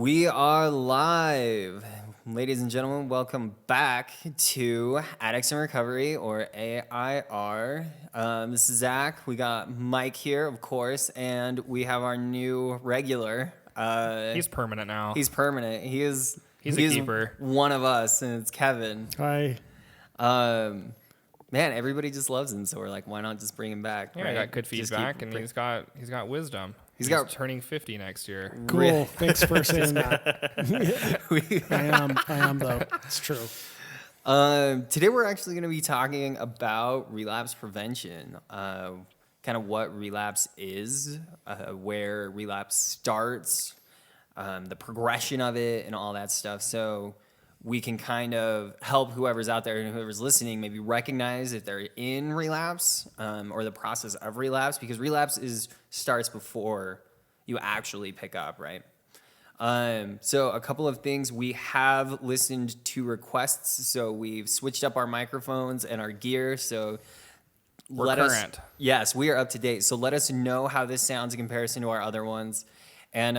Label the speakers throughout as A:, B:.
A: We are live. Ladies and gentlemen, welcome back to Addicts in Recovery, or AIR. This is Zach. We got Mike here, of course, and we have our new regular.
B: He's permanent now.
A: He's permanent.
B: He's a keeper.
A: One of us, and it's Kevin.
C: Hi.
A: Man, everybody just loves him, so we're like, why not just bring him back?
B: Yeah,
A: right?
B: I got good feedback, and he's got wisdom. He's turning 50 next year.
C: Cool. Thanks for saying that. I am though. It's true.
A: Today we're actually going to be talking about relapse prevention, kind of what relapse is, where relapse starts, the progression of it, and all that stuff. So we can kind of help whoever's out there and whoever's listening maybe recognize if they're in relapse or the process of relapse, because relapse starts before you actually pick up, right? So a couple of things. We have listened to requests, so we've switched up our microphones and our gear. So
B: We're current.
A: Yes, we are up to date. So let us know how this sounds in comparison to our other ones. And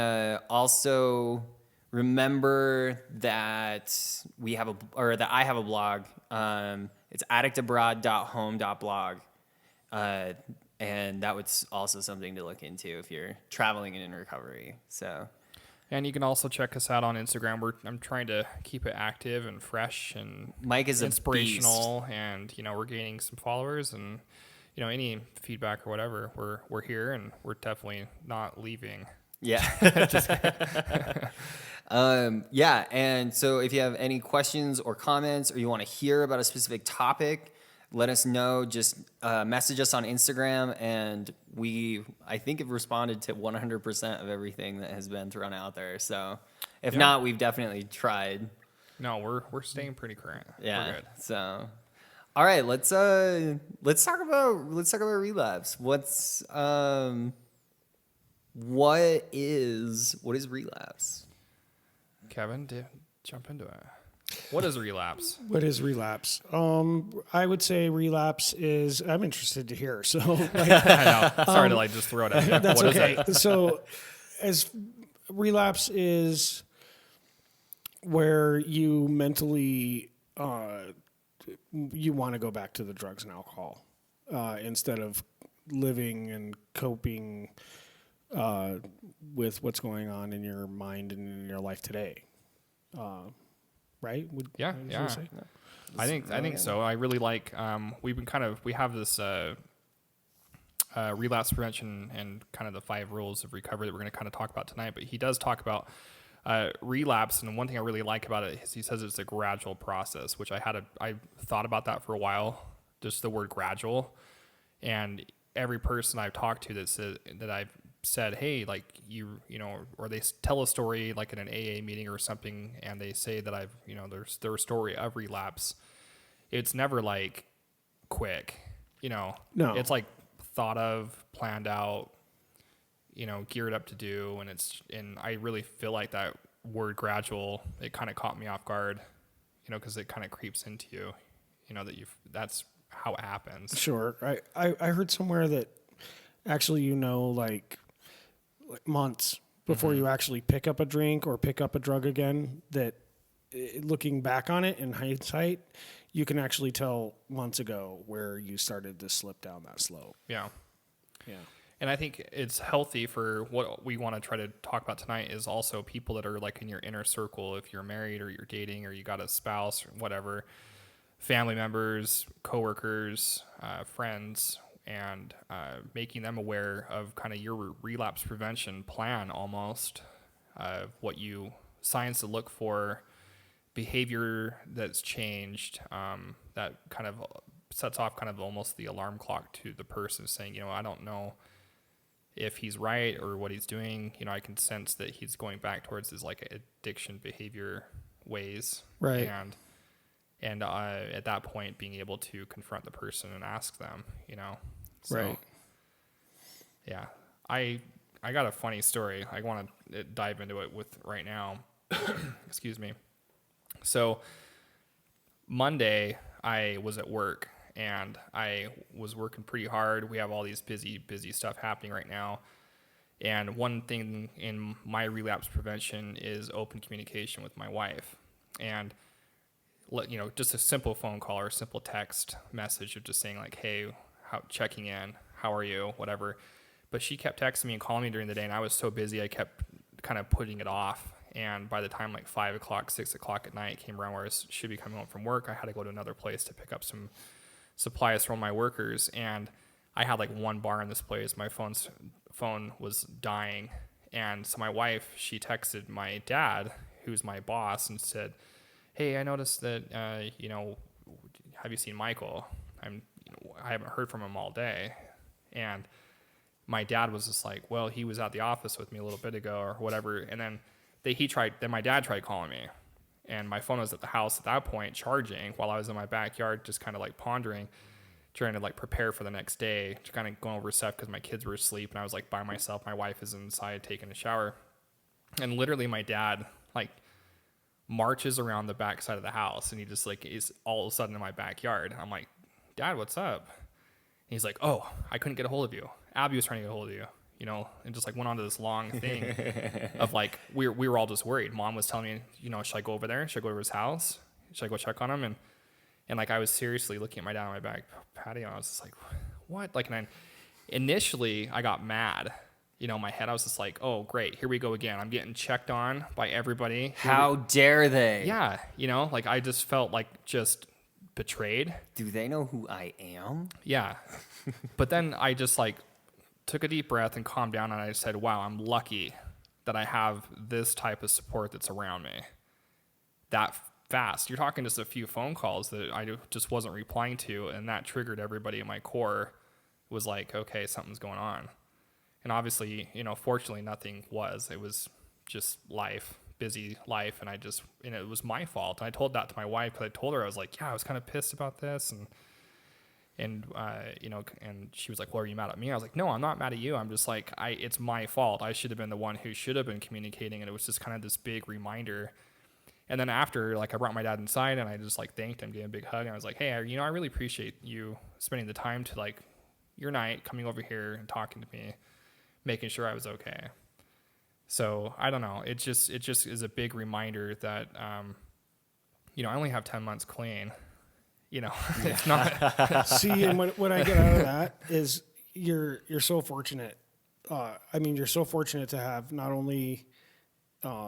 A: also remember that I have a blog. It's addictabroad.home.blog. And that was also something to look into if you're traveling and in recovery. So,
B: and you can also check us out on Instagram. I'm trying to keep it active and fresh and
A: Mike is
B: inspirational, and we're gaining some followers, and any feedback or whatever, we're here, and we're definitely not leaving.
A: Yeah. Yeah. And so if you have any questions or comments, or you want to hear about a specific topic, let us know. Just message us on Instagram, and I think have responded to 100% of everything that has been thrown out there. So if not, we've definitely tried.
B: No, we're staying pretty current.
A: Yeah.
B: We're good.
A: So, all right, let's talk about relapse. What is relapse?
B: Kevin, jump into it. What is relapse?
C: What is relapse? I would say relapse is. I'm interested to hear. So,
B: I know. Sorry to just throw it at you.
C: That's
B: what
C: okay.
B: Is it?
C: So, as relapse is where you mentally you want to go back to the drugs and alcohol instead of living and coping with what's going on in your mind and in your life today. Right?
B: Yeah. I think so. I really like. We have this relapse prevention and kind of the 5 rules of recovery that we're going to kind of talk about tonight. But he does talk about relapse, and one thing I really like about it is he says it's a gradual process, which I thought about that for a while, just the word gradual, and every person I've talked to that I've said, hey, like or they tell a story like in an AA meeting or something, and they say that there's their story of relapse. It's never like quick,
C: No.
B: It's like thought of, planned out, geared up to do, and I really feel like that word gradual, it kind of caught me off guard, because it kind of creeps into you, that that's how it happens.
C: Sure. I heard somewhere that actually, like months before you actually pick up a drink or pick up a drug again, that looking back on it in hindsight, you can actually tell months ago where you started to slip down that slope.
B: Yeah.
C: Yeah.
B: And I think it's healthy for what we want to try to talk about tonight is also people that are like in your inner circle. If you're married or you're dating or you got a spouse or whatever, family members, coworkers, friends, and making them aware of kind of your relapse prevention plan, almost what signs to look for, behavior that's changed, that kind of sets off kind of almost the alarm clock to the person saying, I don't know if he's right or what he's doing. I can sense that he's going back towards his like addiction behavior ways.
C: Right.
B: And at that point, being able to confront the person and ask them, So,
C: right.
B: Yeah. I got a funny story. I want to dive into it with right now. Excuse me. So Monday, I was at work, and I was working pretty hard. We have all these busy stuff happening right now. And one thing in my relapse prevention is open communication with my wife. And just a simple phone call or a simple text message of just saying like, hey, checking in, how are you, whatever. But she kept texting me and calling me during the day, and I was so busy, I kept kind of putting it off. And by the time like 5 o'clock, 6 o'clock at night came around where I should be coming home from work, I had to go to another place to pick up some supplies from my workers. And I had like one bar in this place. My phone was dying. And so my wife, she texted my dad, who's my boss, and said, hey, I noticed that, have you seen Michael? I haven't heard from him all day. And my dad was just like, well, he was at the office with me a little bit ago or whatever. And then my dad tried calling me, and my phone was at the house at that point charging while I was in my backyard, just kind of like pondering, trying to like prepare for the next day, just kind of going over stuff because my kids were asleep and I was like by myself. My wife is inside taking a shower. And literally my dad like marches around the back side of the house, and he just like is all of a sudden in my backyard. I'm like, Dad, what's up? And he's like, oh, I couldn't get a hold of you. Abby was trying to get a hold of you, and just like went on to this long thing of like, we were all just worried. Mom was telling me, should I go over there? Should I go over his house? Should I go check on him? And like, I was seriously looking at my dad on my back patio, and I was just like, what? Like, and initially I got mad. In my head, I was just like, oh, great, here we go again. I'm getting checked on by everybody.
A: How dare they?
B: Yeah, like I just felt like just betrayed.
A: Do they know who I am?
B: Yeah. But then I just like took a deep breath and calmed down, and I said, wow, I'm lucky that I have this type of support that's around me that fast. You're talking just a few phone calls that I just wasn't replying to, and that triggered everybody in my core. Was like, okay, something's going on. And obviously, fortunately nothing was. It was just life, busy life, and it was my fault. And I told that to my wife, because I told her, I was like, yeah, I was kind of pissed about this, and she was like, well, are you mad at me? I was like, no, I'm not mad at you. I'm just like, it's my fault. I should have been the one who should have been communicating, and it was just kind of this big reminder. And then after, like, I brought my dad inside, and I just like thanked him, gave him a big hug, and I was like, hey, I really appreciate you spending the time to like your night, coming over here and talking to me, making sure I was okay. So I don't know. It just is a big reminder that, I only have 10 months clean. It's not.
C: See, and what I get out of that is you're so fortunate. You're so fortunate to have not only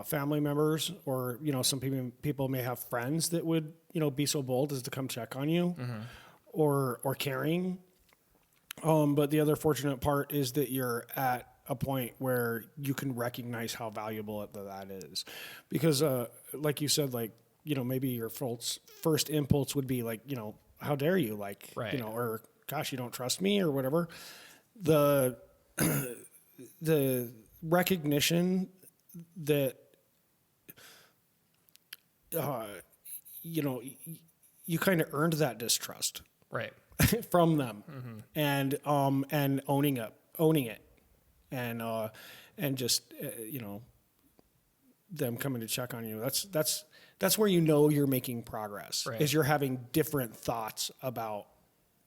C: family members, or some people may have friends that would be so bold as to come check on you, mm-hmm. or caring. But the other fortunate part is that you're at a point where you can recognize how valuable that is, because like you said, like maybe your first impulse would be like, how dare you, like,
B: right.
C: Or gosh, you don't trust me, or whatever. The recognition that you kind of earned that distrust,
B: right,
C: from them,
B: mm-hmm.
C: And owning it, and just them coming to check on you. That's where you're making progress,
B: right.
C: Is you're having different thoughts about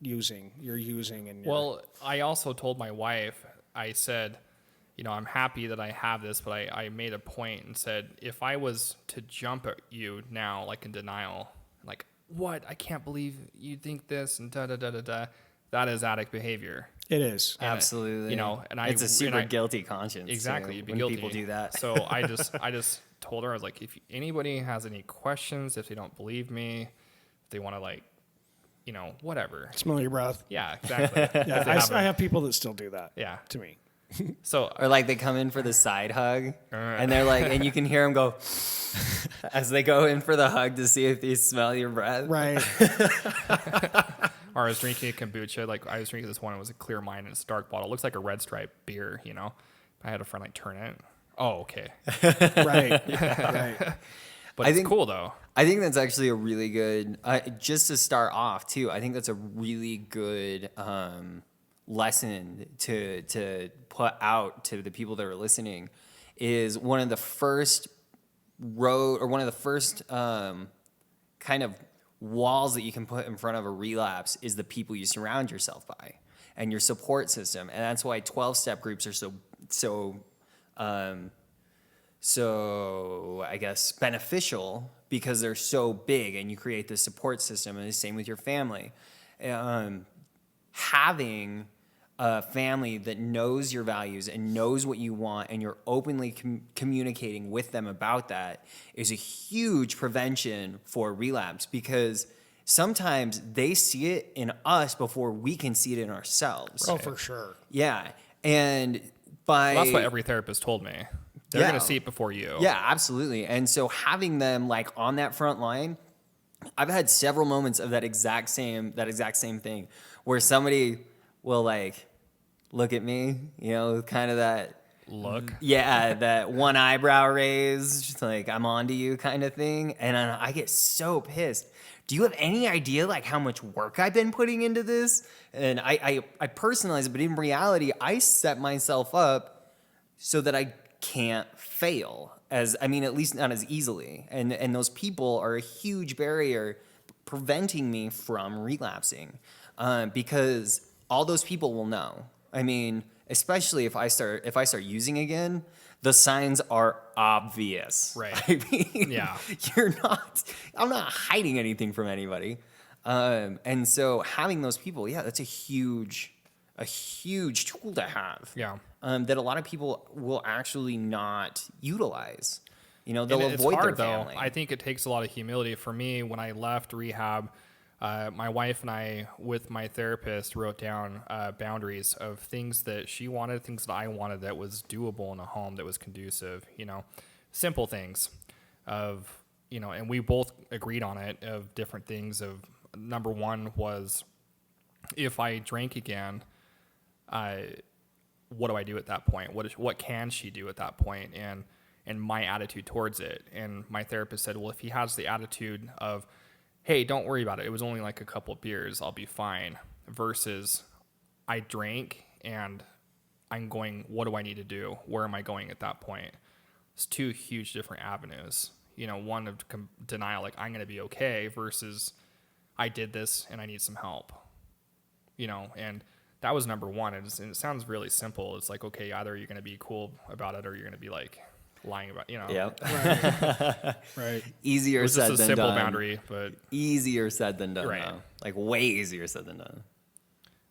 C: using. Well,
B: I also told my wife, I said, I'm happy that I have this, but I made a point and said, if I was to jump at you now, like in denial, like, what? I can't believe you think this, and da-da-da-da-da. That is addict behavior.
C: It is.
A: And absolutely.
B: And
A: it's a super guilty conscience.
B: Exactly. You'd be
A: when
B: guilty.
A: People do that.
B: So I just told her, I was like, if anybody has any questions, if they don't believe me, if they want to, like, whatever.
C: Smell your breath.
B: Yeah, exactly.
C: Yeah, I have people that still do that.
B: Yeah.
C: To me.
B: So,
A: or like they come in for the side hug, and they're like, and you can hear them go as they go in for the hug to see if they smell your breath.
C: Right.
B: Or I was drinking a kombucha. Like, I was drinking this one. It was a clear mine, and it's a dark bottle. It looks like a Red Stripe beer, I had a friend like turn it. Oh, okay.
C: Right. Right.
B: But it's cool though.
A: I think that's actually a really good, just to start off too, I think that's a really good lesson to put out to the people that are listening. Is one of the first kind of walls that you can put in front of a relapse is the people you surround yourself by and your support system. And that's why 12-step groups are so I guess beneficial because they're so big and you create this support system, and the same with your family. Having a family that knows your values and knows what you want, and you're openly communicating with them about that, is a huge prevention for relapse, because sometimes they see it in us before we can see it in ourselves.
C: Oh, for sure.
A: Yeah. And by
B: Well, that's what every therapist told me. They're
A: Yeah.
B: going to see it before you.
A: Yeah, absolutely. And so having them like on that front line, I've had several moments of that exact same thing where somebody will like look at me, kind of that
B: Look.
A: yeah, that one eyebrow raised, just like I'm on to you kind of thing, and I get so pissed. Do you have any idea like how much work I've been putting into this? And I personalize it, but in reality, I set myself up so that I can't fail, at least not as easily. And those people are a huge barrier preventing me from relapsing, because all those people will know. I mean, especially if I start using again, the signs are obvious.
B: Right.
A: I mean,
B: Yeah.
A: I'm not hiding anything from anybody. And so having those people, that's a huge tool to have.
B: Yeah.
A: That a lot of people will actually not utilize. They'll
B: And it's
A: avoid
B: hard,
A: their family.
B: though. I think it takes a lot of humility. For me, when I left rehab, my wife and I, with my therapist, wrote down boundaries of things that she wanted, things that I wanted that was doable in a home that was conducive, simple things and we both agreed on it, of different things. Of number one was, if I drank again, what do I do at that point? What can she do at that point? And my attitude towards it. And my therapist said, well, if he has the attitude of, hey, don't worry about it, it was only like a couple of beers, I'll be fine, versus I drank and I'm going, what do I need to do? Where am I going at that point? It's two huge different avenues. One of denial, like I'm going to be okay, versus I did this and I need some help. And that was number one. And it sounds really simple. It's like, okay, either you're going to be cool about it or you're going to be like lying about,
A: Yep.
C: Right.
A: Easier
B: It was
A: said
B: just a
A: than
B: simple
A: done.
B: boundary, but
A: Easier said than done,
B: Right.
A: though. Like way easier said than done.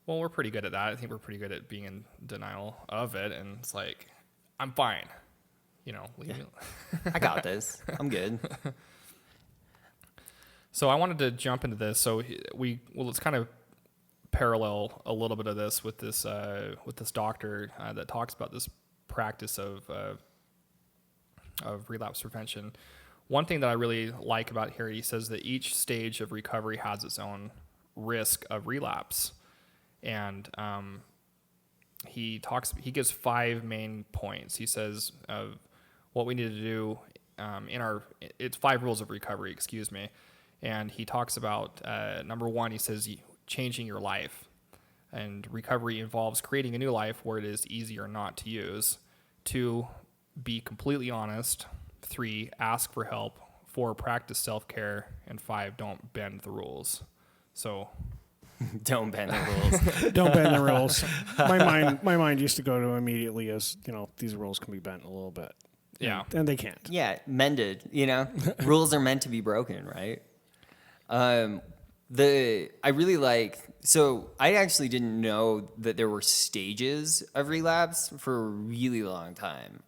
B: well, we're pretty good at that. I think we're pretty good at being in denial of it. And it's like, I'm fine. Leave me.
A: I got this. I'm good.
B: So I wanted to jump into this. So let's kind of parallel a little bit of this with this doctor that talks about this practice of relapse prevention. One thing that I really like about here, he says that each stage of recovery has its own risk of relapse, and he gives 5 main points. He says what we need to do it's 5 rules of recovery, excuse me. And he talks about number 1, he says changing your life. And recovery involves creating a new life where it is easier not to use. 2, be completely honest. 3, ask for help. 4, practice self-care. And 5, don't bend the rules. So
A: Don't bend the rules.
C: Don't bend the rules. My mind used to go to immediately as, these rules can be bent a little bit.
B: yeah.
C: And they can't.
A: Yeah, mended, Rules are meant to be broken, right? I really so I actually didn't know that there were stages of relapse for a really long time.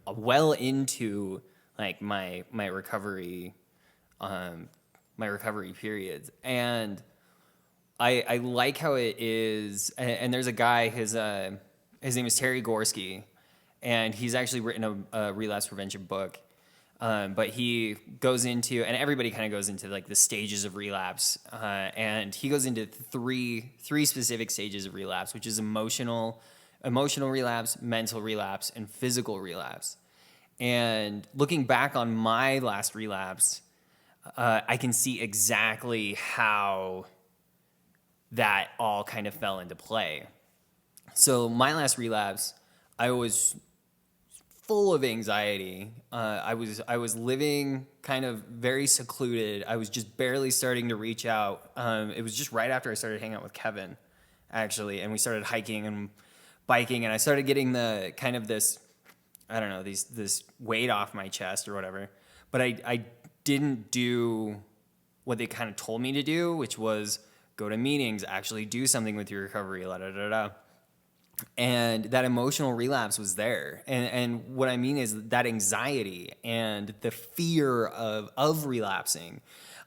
A: Well into like my recovery periods. And I like how it is, and there's a guy, his name is Terry Gorski, and he's actually written a relapse prevention book. But he goes into, and everybody kind of goes into like the stages of relapse, and he goes into three specific stages of relapse, which is emotional relapse, mental relapse, and physical relapse. And looking back on my last relapse, I can see exactly how that all kind of fell into play. So my last relapse, I was full of anxiety. I was living kind of very secluded. I was just barely starting to reach out. It was just right after I started hanging out with Kevin, actually, and we started hiking. biking, and I started getting the kind of this, I don't know, this weight off my chest or whatever. But I didn't do what they kind of told me to do, which was go to meetings, actually do something with your recovery, la da da da. And that emotional relapse was there. And what I mean is that anxiety and the fear of relapsing.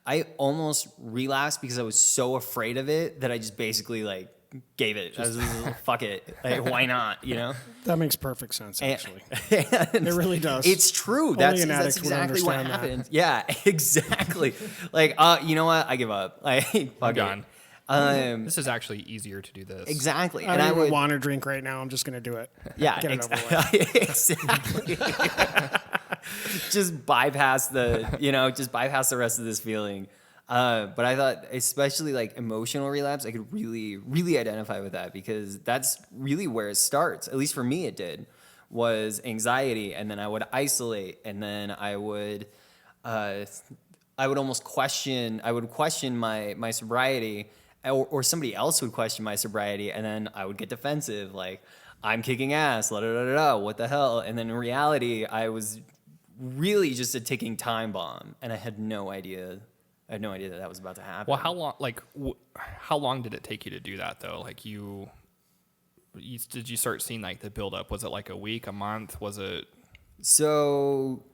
A: I almost relapsed because I was so afraid of it that I just basically like gave it. I was like, fuck it. Like, why not? You know?
C: That makes perfect sense, actually.
A: And
C: It really does.
A: It's true.
C: Only
A: That's
C: an addict would
A: exactly what
C: understand that.
A: happened. Yeah, exactly. Like, you know what? I give up. Like,
B: I'm
A: fuck
B: done.
A: it.
B: This is actually easier to do this.
A: Exactly.
C: I
A: And
C: don't
A: I
C: even
A: would
C: want to drink right now. I'm just going to do it.
A: Yeah,
C: Get it over with.
A: exactly. just bypass the rest of this feeling. But I thought, especially like emotional relapse, I could really, really identify with that because that's really where it starts. At least for me, it did. Was anxiety, and then I would isolate, and then I would almost question. I would question my sobriety, or somebody else would question my sobriety, and then I would get defensive, like I'm kicking ass, la da da da da, what the hell? And then in reality, I was really just a ticking time bomb, and I had no idea. I had no idea that was about to happen.
B: Well, how long? Like, how long did it take you to do that though? Like, did you start seeing like the buildup? Was it like a week, a month? Was it?
A: So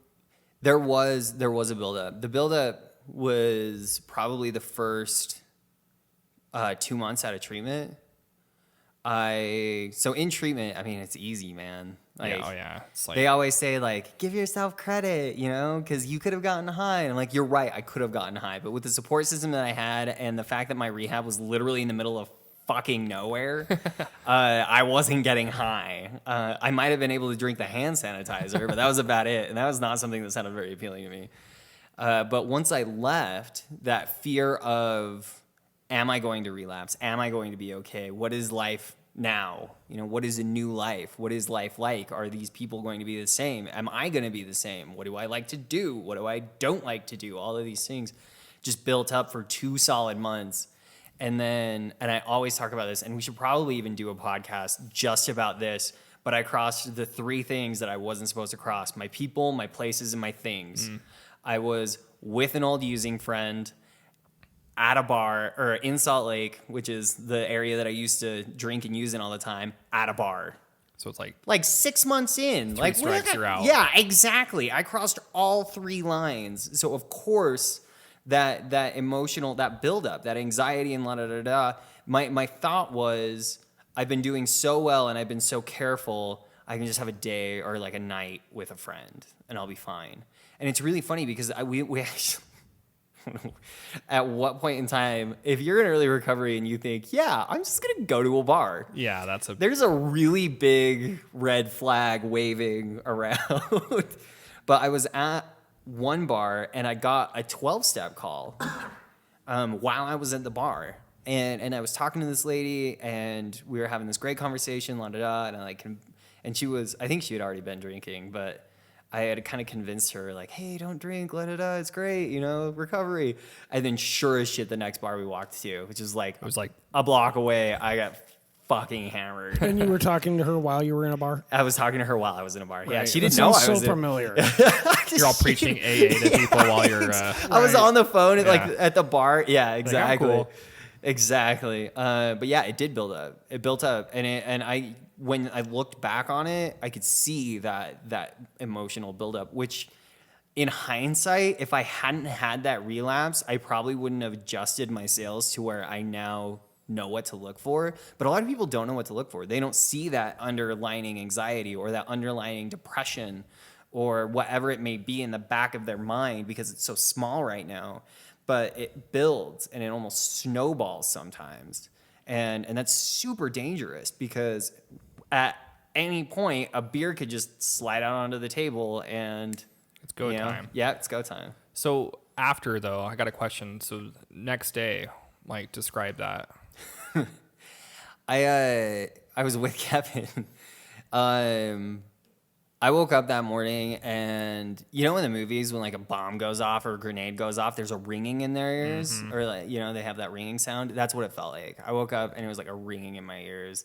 A: there was a buildup. The buildup was probably the first 2 months out of treatment. So in treatment, I mean, it's easy, man. Like,
B: Yeah, oh yeah. It's like,
A: they always say, like, give yourself credit, you know, because you could have gotten high. And I'm like, you're right, I could have gotten high. But with the support system that I had and the fact that my rehab was literally in the middle of fucking nowhere, I wasn't getting high. I might have been able to drink the hand sanitizer, but that was about it. And that was not something that sounded very appealing to me. But once I left, that fear of, am I going to relapse? Am I going to be okay? What is life now? You know, what is a new life? What is life like? Are these people going to be the same? Am I going to be the same? What do I like to do? What do I don't like to do? All of these things just built up for 2 solid months. And I always talk about this, and we should probably even do a podcast just about this, but I crossed the 3 things that I wasn't supposed to cross: my people, my places, and my things. I was with an old using friend at a bar, or in Salt Lake, which is the area that I used to drink and use in all the time, at a bar.
B: so it's
A: Like 6 months in.
B: 3
A: Like,
B: strikes, you're out.
A: Yeah, exactly. I crossed all 3 lines. So of course, that emotional, that buildup, that anxiety and la da da da. My thought was, I've been doing so well and I've been so careful, I can just have a day or like a night with a friend and I'll be fine. And it's really funny because we actually, at what point in time, if you're in early recovery and you think, yeah, I'm just gonna go to a bar,
B: yeah,
A: there's a really big red flag waving around. But I was at one bar and I got a 12-step call while I was at the bar. And I was talking to this lady and we were having this great conversation, la da da, and she was, I think she had already been drinking, but I had kind of convinced her, like, hey, don't drink, la da da, it's great, you know, recovery. And then sure as shit, the next bar we walked to, which is like,
B: it was like
A: a block away, I got fucking hammered.
C: And you were talking to her while you were in a bar?
A: I was talking to her while I was in a bar. Yeah,
C: Right.
A: she
C: That
A: didn't know I
C: sounds
A: was
C: so
A: in.
C: familiar.
B: you're all preaching AA to people while you're.
A: I was on the phone at the bar. Yeah, exactly.
B: cool.
A: Exactly. But yeah, it did build up. It built up, and when I looked back on it, I could see that emotional buildup. Which, in hindsight, if I hadn't had that relapse, I probably wouldn't have adjusted my sales to where I now know what to look for. But a lot of people don't know what to look for. They don't see that underlying anxiety or that underlying depression or whatever it may be in the back of their mind because it's so small right now. But it builds and it almost snowballs sometimes. And that's super dangerous because at any point, a beer could just slide out onto the table and
B: It's go time.
A: Yeah, it's go time.
B: So after though, I got a question. So next day, like describe that.
A: I was with Kevin. I woke up that morning and you know in the movies when like a bomb goes off or a grenade goes off, there's a ringing in their ears or like, you know, they have that ringing sound. That's what it felt like. I woke up and it was like a ringing in my ears.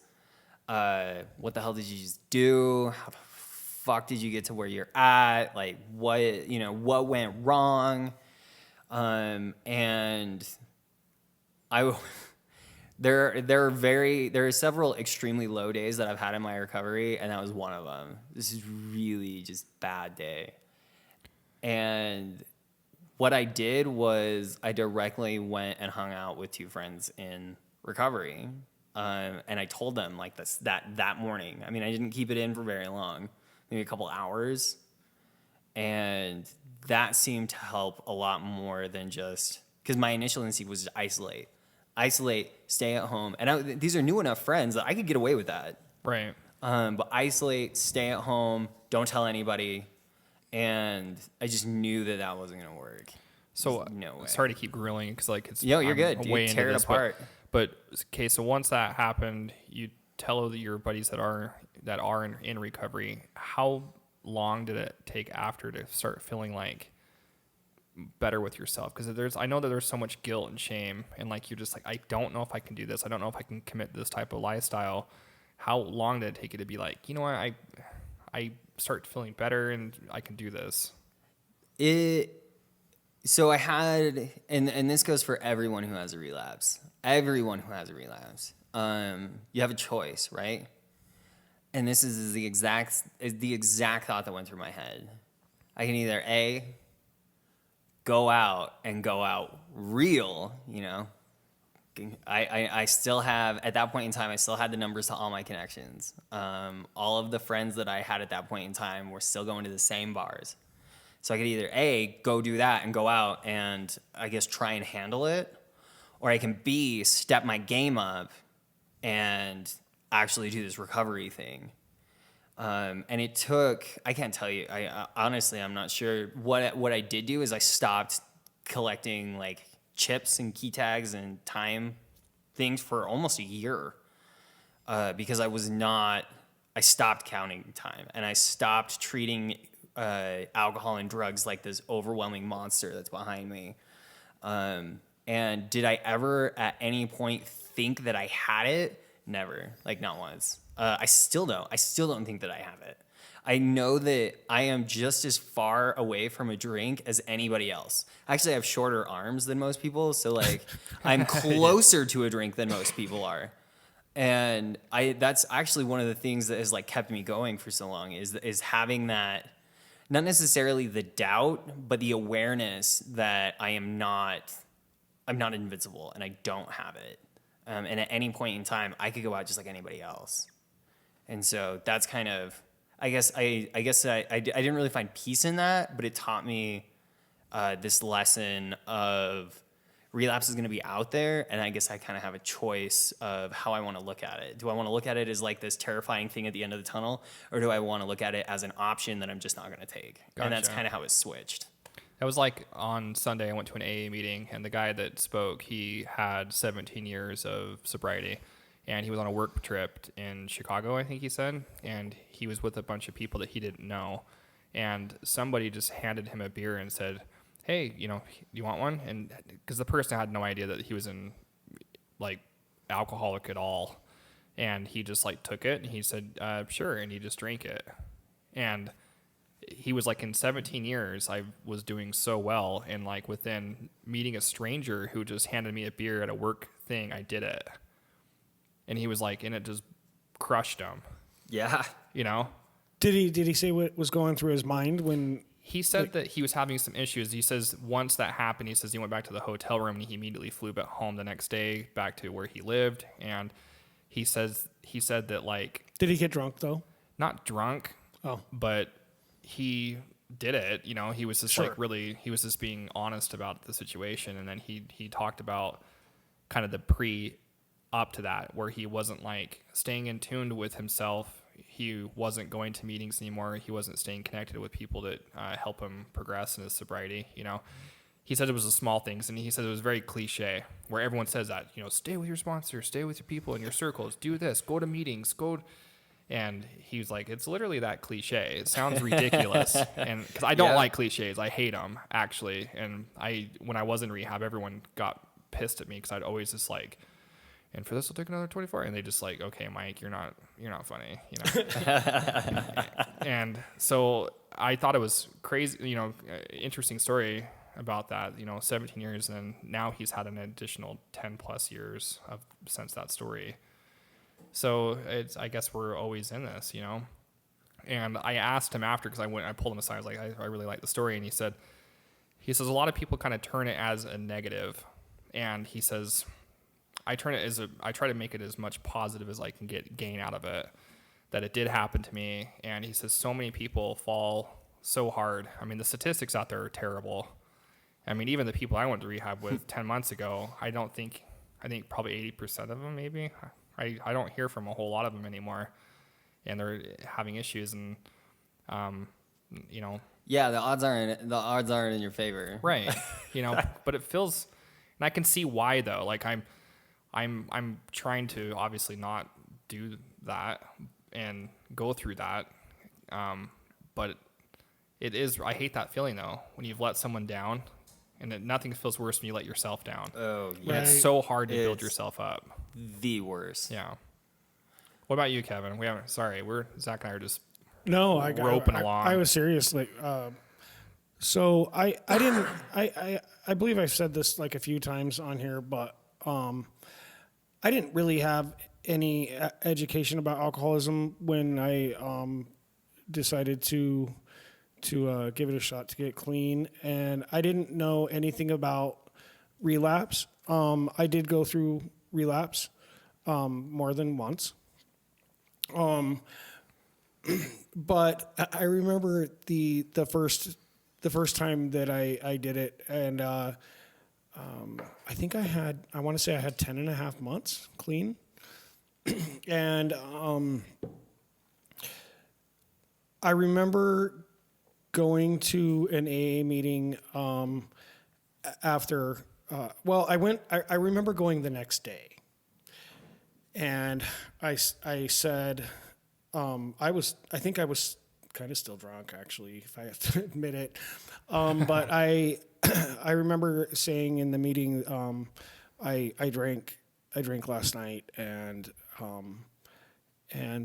A: What the hell did you just do? How the fuck did you get to where you're at? Like, what went wrong? And I, there are several extremely low days that I've had in my recovery, and that was one of them. This is really just bad day. And what I did was I directly went and hung out with 2 friends in recovery. And I told them like that morning. I mean, I didn't keep it in for very long, maybe a couple hours. And that seemed to help a lot more than just, because my initial instinct was to isolate, stay at home. And these are new enough friends that I could get away with that.
B: Right.
A: But isolate, stay at home, don't tell anybody. And I just knew that wasn't going to work.
B: So
A: no way.
B: Sorry to keep grilling because like it's
A: Yo, you're
B: I'm
A: good.
B: way
A: Dude, tear
B: into
A: it
B: this,
A: apart.
B: But okay, so once that happened, you tell your buddies that are in recovery. How long did it take after to start feeling like better with yourself? Because I know that there's so much guilt and shame, and like you're just like, I don't know if I can do this. I don't know if I can commit this type of lifestyle. How long did it take you to be like, you know what, I start feeling better and I can do this?
A: So I had, and this goes for everyone who has a relapse. Everyone who has a relapse. You have a choice, right? And this is the exact thought that went through my head. I can either A, go out real, you know. I still have, at that point in time, I still had the numbers to all my connections. All of the friends that I had at that point in time were still going to the same bars. So I could either A, go do that and go out and I guess try and handle it, or I can B, step my game up and actually do this recovery thing. And it took, I can't tell you, honestly, I'm not sure. What I did do is I stopped collecting like chips and key tags and time things for almost a year, because I stopped counting time and I stopped treating alcohol and drugs like this overwhelming monster that's behind me. And did I ever at any point think that I had it? Never, like not once. I still don't think that I have it. I know that I am just as far away from a drink as anybody else. Actually, I have shorter arms than most people, so like I'm closer to a drink than most people are. And that's actually one of the things that has like kept me going for so long is having that, not necessarily the doubt, but the awareness that I'm not invincible and I don't have it. And at any point in time, I could go out just like anybody else. And so that's kind of, I guess I didn't really find peace in that, but it taught me this lesson of relapse is going to be out there, and I guess I kind of have a choice of how I want to look at it. Do I want to look at it as like this terrifying thing at the end of the tunnel, or do I want to look at it as an option that I'm just not going to take?
B: Gotcha.
A: And that's kind of how it switched.
B: That was like on Sunday, I went to an AA meeting, and the guy that spoke, he had 17 years of sobriety, and he was on a work trip in Chicago, I think he said, and he was with a bunch of people that he didn't know, and somebody just handed him a beer and said, hey, you know, do you want one? And because the person had no idea that he was in like alcoholic at all, and he just like took it and he said, sure, and he just drank it. And he was like, in 17 years I was doing so well, and like within meeting a stranger who just handed me a beer at a work thing, I did it. And he was like, and it just crushed him.
A: Yeah.
B: You know?
C: Did he say what was going through his mind when
B: he said that he was having some issues? He says once that happened, he says he went back to the hotel room and he immediately flew back home the next day back to where he lived. And he said that like,
C: did he get drunk though?
B: Not drunk.
C: Oh,
B: but he did it. You know, he was just
C: Sure.
B: like really, he was just being honest about the situation. And then he talked about kind of the pre up to that, where he wasn't like staying in tune with himself. He wasn't going to meetings anymore. He wasn't staying connected with people that help him progress in his sobriety. You know, he said it was the small things, and he said it was very cliche, where everyone says that, you know, stay with your sponsor, stay with your people in your circles, do this, go to meetings, and he was like, it's literally that cliche. It sounds ridiculous. And because I don't like cliches, I hate them actually. And when I was in rehab, everyone got pissed at me because I'd always just like, and for this will take another 24. And they just like, okay, Mike, you're not funny, you know? And so I thought it was crazy, you know, interesting story about that, you know, 17 years. And now he's had an additional 10 plus years since that story. So I guess we're always in this, you know? And I asked him after, cause I pulled him aside. I was like, I really like the story. And he says a lot of people kind of turn it as a negative. And he says, I try to make it as much positive as I can gain out of it, that it did happen to me. And he says so many people fall so hard. I mean, the statistics out there are terrible. I mean, even the people I went to rehab with 10 months ago, I think probably 80% of them, maybe. I don't hear from a whole lot of them anymore, and they're having issues, and you know.
A: Yeah, the odds aren't in your favor.
B: Right. You know, but it feels, and I can see why though. Like I'm trying to obviously not do that and go through that. But it is, I hate that feeling though, when you've let someone down, and nothing feels worse when you let yourself down.
A: Oh,
B: yeah. It's so hard to build yourself up.
A: The worst.
B: Yeah. What about you, Kevin? Zach and I are just
C: roping
B: along.
C: I was serious. Like, so I didn't, I believe I've said this like a few times on here, but, I didn't really have any education about alcoholism when I, decided to give it a shot to get clean. And I didn't know anything about relapse. I did go through relapse, more than once. But I remember the first time that I did it, and I think I want to say I had 10 and a half months clean. And I remember going to an AA meeting after, I remember going the next day. And I said, I think I was kind of still drunk, actually, if I have to admit it. But I remember saying in the meeting, I drank last night, and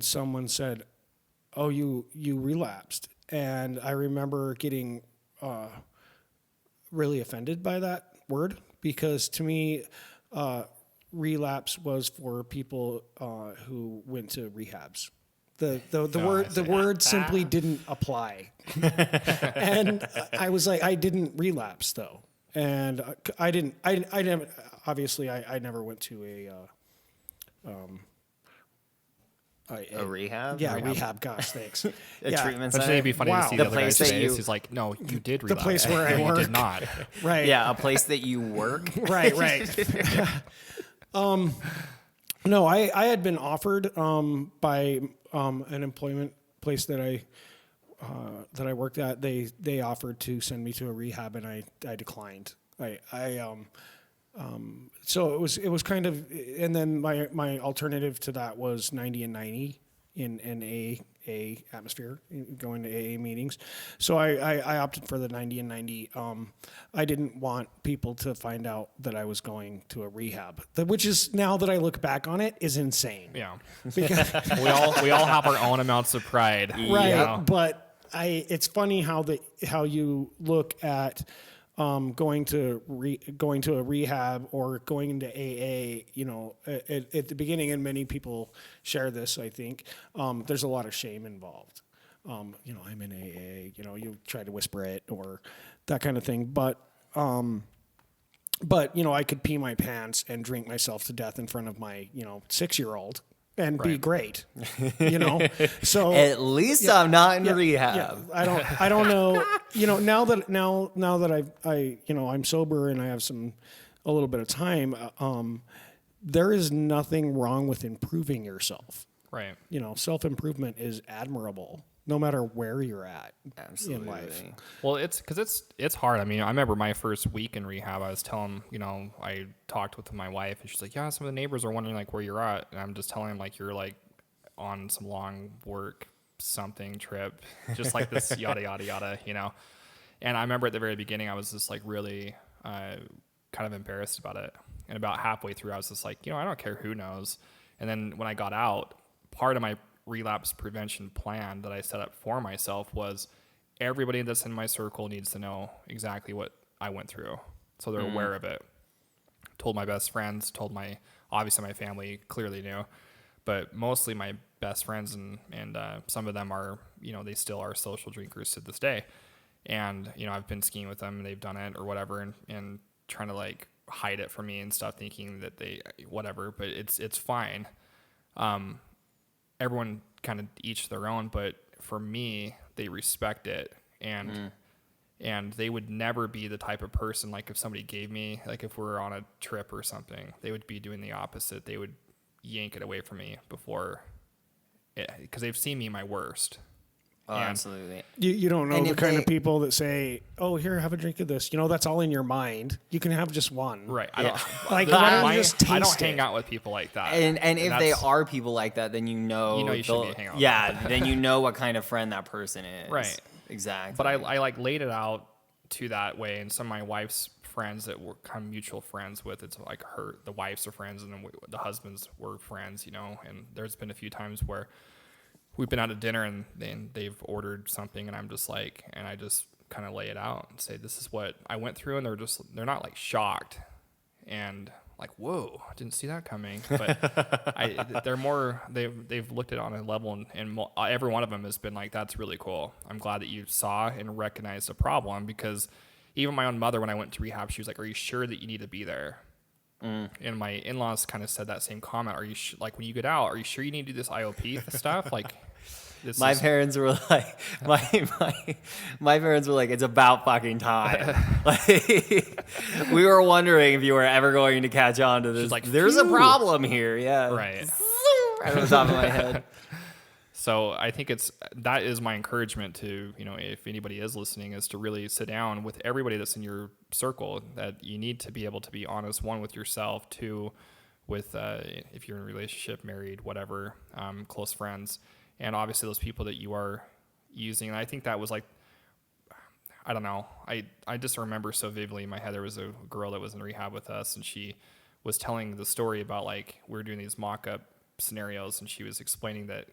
C: someone said, "Oh, you relapsed." And I remember getting really offended by that word, because to me, relapse was for people who went to rehabs. The word simply didn't apply. And I was like, I didn't relapse though. And I never, obviously I never went to
A: a rehab?
C: Yeah, rehab. Gosh, thanks.
A: A treatment center?
B: It'd be funny to see
A: The
B: the other
A: place
B: guy's
A: that
B: face. He's like, no, you did relapse.
C: The place where I
B: You
C: work.
B: did not.
C: Right.
A: Yeah, a place that you work?
C: Right. No, I had been offered by an employment place that I worked at. They offered to send me to a rehab, and I declined. So it was kind of, and then my alternative to that was 90 and 90 in a atmosphere, going to AA meetings. So I opted for the 90 and 90. I didn't want people to find out that I was going to a rehab, which is, now that I look back on it, is insane.
B: Yeah.
C: Because
B: we all have our own amounts of pride.
C: right,
B: You know?
C: but it's funny how you look at going to a rehab or going into AA. You know, at the beginning, and many people share this, I think, there's a lot of shame involved. You know, I'm in AA. You know, you try to whisper it or that kind of thing, but you know, I could pee my pants and drink myself to death in front of my 6-year-old. And be great, you know. So
A: at least I'm not in rehab.
C: Yeah, I don't know. You know, now that I'm sober and I have a little bit of time, there is nothing wrong with improving yourself.
B: Right.
C: You know, self-improvement is admirable, no matter where you're at in life.
B: Well, it's hard. I mean, I remember my first week in rehab, I was telling, I talked with my wife, and she's like, yeah, some of the neighbors are wondering like where you're at. And I'm just telling them like, you're like on some long work something trip, just like this yada, yada, yada, you know? And I remember at the very beginning, I was just like really kind of embarrassed about it. And about halfway through, I was just like, I don't care who knows. And then when I got out, part of my relapse prevention plan that I set up for myself was everybody that's in my circle needs to know exactly what I went through. So they're aware of it. Told my best friends, obviously my family clearly knew, but mostly my best friends and some of them are, they still are social drinkers to this day. And, I've been skiing with them and they've done it or whatever and trying to like hide it from me and stuff, thinking that whatever, but it's fine. Everyone kind of each their own, but for me, they respect it. And they would never be the type of person, like if somebody gave me, like if we're on a trip or something, they would be doing the opposite. They would yank it away from me before, because they've seen me my worst.
A: Oh, absolutely.
C: You don't know
A: And
C: the
A: if
C: kind
A: they-
C: of people that say, "Oh, here, have a drink of this." That's all in your mind. You can have just one.
B: Right.
A: Yeah.
C: Like, why don't you just
B: I don't
C: taste
B: hang
C: it?
B: out with people like that.
A: And if they
B: that's-
A: are people like that, then you
B: You shouldn't
A: they'll-
B: be hanging out with
A: Yeah, then you know what kind of friend that person is.
B: Right.
A: Exactly.
B: But I like laid it out to that way, and some of my wife's friends that we're kind of mutual friends with, it's like the wives are friends, and then the husbands were friends, and there's been a few times where we've been out at dinner and then they've ordered something and I'm just like, and I just kind of lay it out and say, this is what I went through, and they're not like shocked and like, whoa, I didn't see that coming. But they've looked at it on a level, and every one of them has been like, that's really cool. I'm glad that you saw and recognized the problem, because even my own mother, when I went to rehab, she was like, are you sure that you need to be there? And my in-laws kind of said that same comment. Are you like, when you get out, are you sure you need to do this IOP stuff? Like,
A: my parents were like, my parents were like, it's about fucking time. Like, we were wondering if you were ever going to catch on to this.
B: She's like,
A: there's a
B: phew.
A: problem here. Yeah.
B: Right.
A: Right on the top of my head.
B: So I think that is my encouragement to, if anybody is listening, is to really sit down with everybody that's in your circle, that you need to be able to be honest, one, with yourself, two, with, if you're in a relationship, married, whatever, close friends, and obviously those people that you are using. And I think that was like, I don't know. I just remember so vividly in my head, there was a girl that was in rehab with us, and she was telling the story about, like, we were doing these mock-up scenarios, and she was explaining that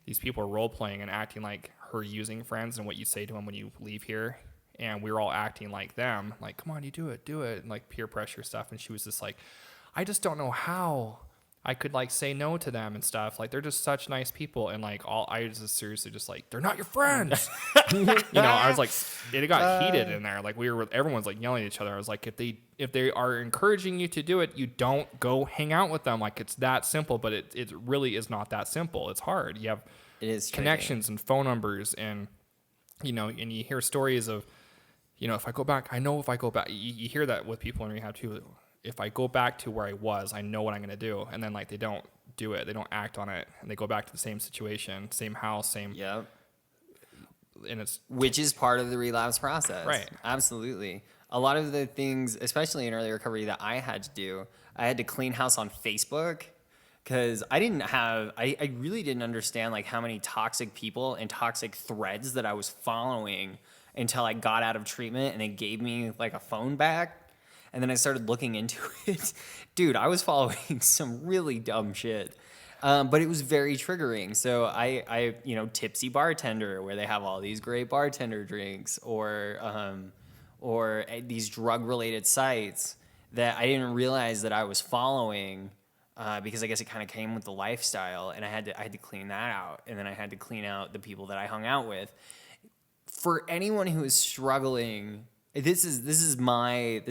B: these people are role-playing and acting like her using friends and what you say to them when you leave here. And we were all acting like them, like, come on, you do it, and like peer pressure stuff. And she was just like, I just don't know how I could like say no to them and stuff. Like, they're just such nice people. And like, I was just seriously just like, they're not your friends. I was like, it got heated in there. Like, everyone's like yelling at each other. I was like, if they are encouraging you to do it, you don't go hang out with them. Like, it's that simple, but it really is not that simple. It's hard. You have connections and phone numbers, and and you hear stories of, if I go back, you hear that with people in rehab too. If I go back to where I was, I know what I'm going to do. And then like, they don't do it. They don't act on it. And they go back to the same situation, same house, same.
A: Yep.
B: And
A: which is part of the relapse process.
B: Right.
A: Absolutely. A lot of the things, especially in early recovery, that I had to do, I had to clean house on Facebook, because I really didn't understand like how many toxic people and toxic threads that I was following until I got out of treatment and they gave me like a phone back. And then I started looking into it. Dude, I was following some really dumb shit. But it was very triggering. So I Tipsy Bartender, where they have all these great bartender drinks, or these drug-related sites that I didn't realize that I was following, because I guess it kind of came with the lifestyle, and I had to clean that out, and then I had to clean out the people that I hung out with. For anyone who is struggling, this is my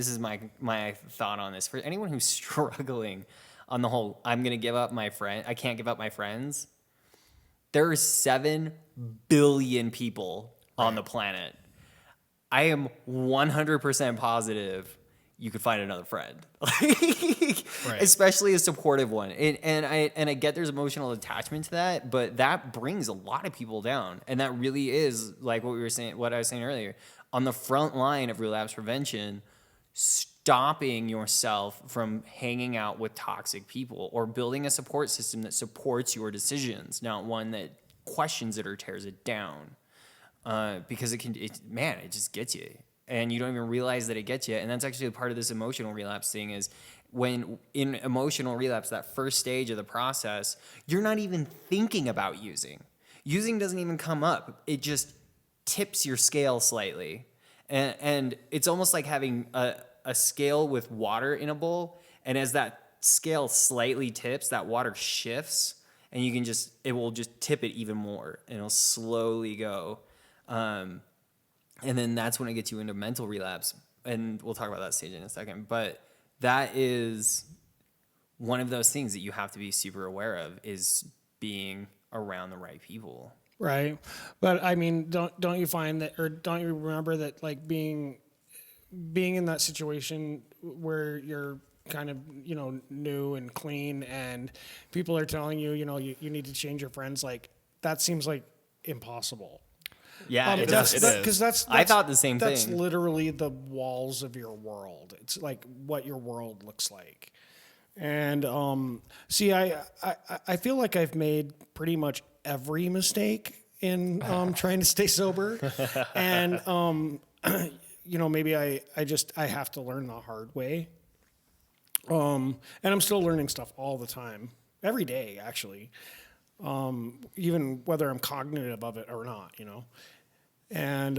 A: thought on this. For anyone who's struggling on the whole, I'm gonna give up my friend, I can't give up my friends. There are 7 billion people on the planet. I am 100% positive you could find another friend, especially a supportive one. And I get there's emotional attachment to that, but that brings a lot of people down. And that really is like what I was saying earlier, on the front line of relapse prevention, stopping yourself from hanging out with toxic people, or building a support system that supports your decisions, not one that questions it or tears it down. Because it just gets you. and you don't even realize that it gets you. And that's actually a part of this emotional relapse thing is when in emotional relapse, that first stage of the process, you're not even thinking about using. Using doesn't even come up. It just tips your scale slightly. And it's almost like having a scale with water in a bowl. And as that scale slightly tips, that water shifts, and it will just tip it even more, and it'll slowly go. And then that's when it gets you into mental relapse. And we'll talk about that stage in a second. But that is one of those things that you have to be super aware of, is being around the right people.
C: Right. But I mean, don't you find that, or don't you remember that, like being in that situation where you're kind of, new and clean, and people are telling you, you need to change your friends, like that seems like impossible.
A: Yeah, it
C: that's,
A: does.
C: Because that's
A: I thought the same
C: that's
A: thing.
C: literally the walls of your world. It's like what your world looks like. And see, I feel like I've made pretty much every mistake in trying to stay sober, and maybe I have to learn the hard way. And I'm still learning stuff all the time, every day actually, even whether I'm cognitive of it or not, And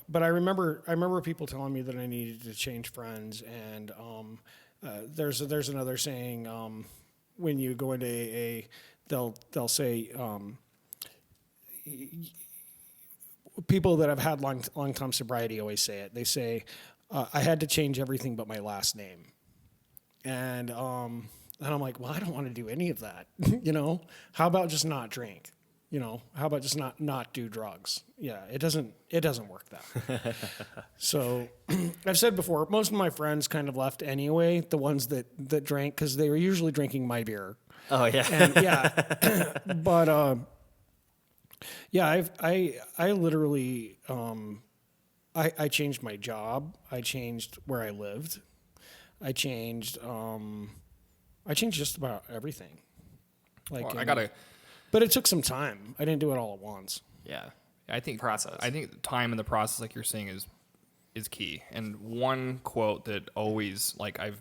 C: but I remember people telling me that I needed to change friends, and there's another saying, when you go into AA, they'll say, people that have had long time sobriety always say it. They say, I had to change everything but my last name, and I'm like, well, I don't want to do any of that. How about just not drink? How about just not do drugs? Yeah, it doesn't work that. So I've said before, most of my friends kind of left anyway, the ones that drank, because they were usually drinking my beer.
A: Oh yeah.
C: And yeah, but yeah, I literally, I changed my job. I changed where I lived. I changed just about everything. Like,
B: well,
C: but it took some time. I didn't do it all at once.
A: Yeah.
B: I think
A: Process.
B: I think time in the process, like you're saying, is key. And one quote that always, like, I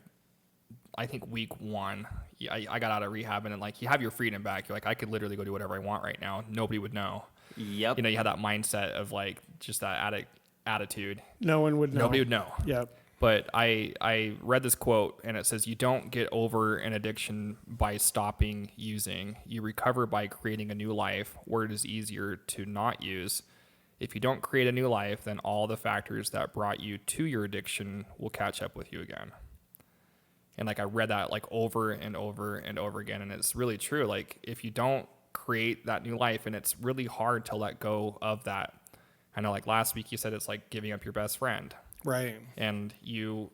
B: think week one, I got out of rehab, and like, you have your freedom back. You're like, I could literally go do whatever I want right now. Nobody would know.
A: Yep.
B: You had that mindset of like just that attitude.
C: No one would know.
B: Nobody would know.
C: Yep.
B: But I read this quote, and it says, you don't get over an addiction by stopping using. You recover by creating a new life where it is easier to not use. If you don't create a new life, then all the factors that brought you to your addiction will catch up with you again. And like, I read that like over and over and over again, and it's really true. Like, if you don't create that new life, and it's really hard to let go of that. I know, like last week you said it's like giving up your best friend.
C: Right.
B: And you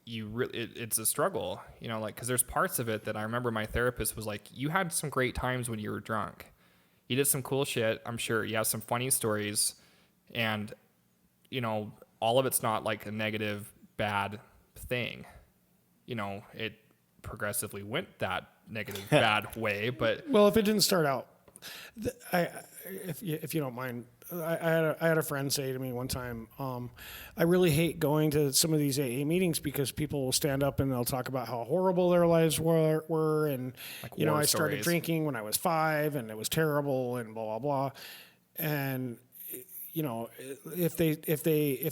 B: really, it's a struggle, like, because there's parts of it that I remember my therapist was like, you had some great times when you were drunk. You did some cool shit. I'm sure you have some funny stories, and, all of it's not like a negative, bad thing. It progressively went that negative, bad way, but.
C: Well, if it didn't start out, if you don't mind, I had a friend say to me one time, I really hate going to some of these AA meetings because people will stand up and they'll talk about how horrible their lives were, and
B: like
C: I started
B: stories.
C: drinking when I was 5 and it was terrible and blah blah blah, and if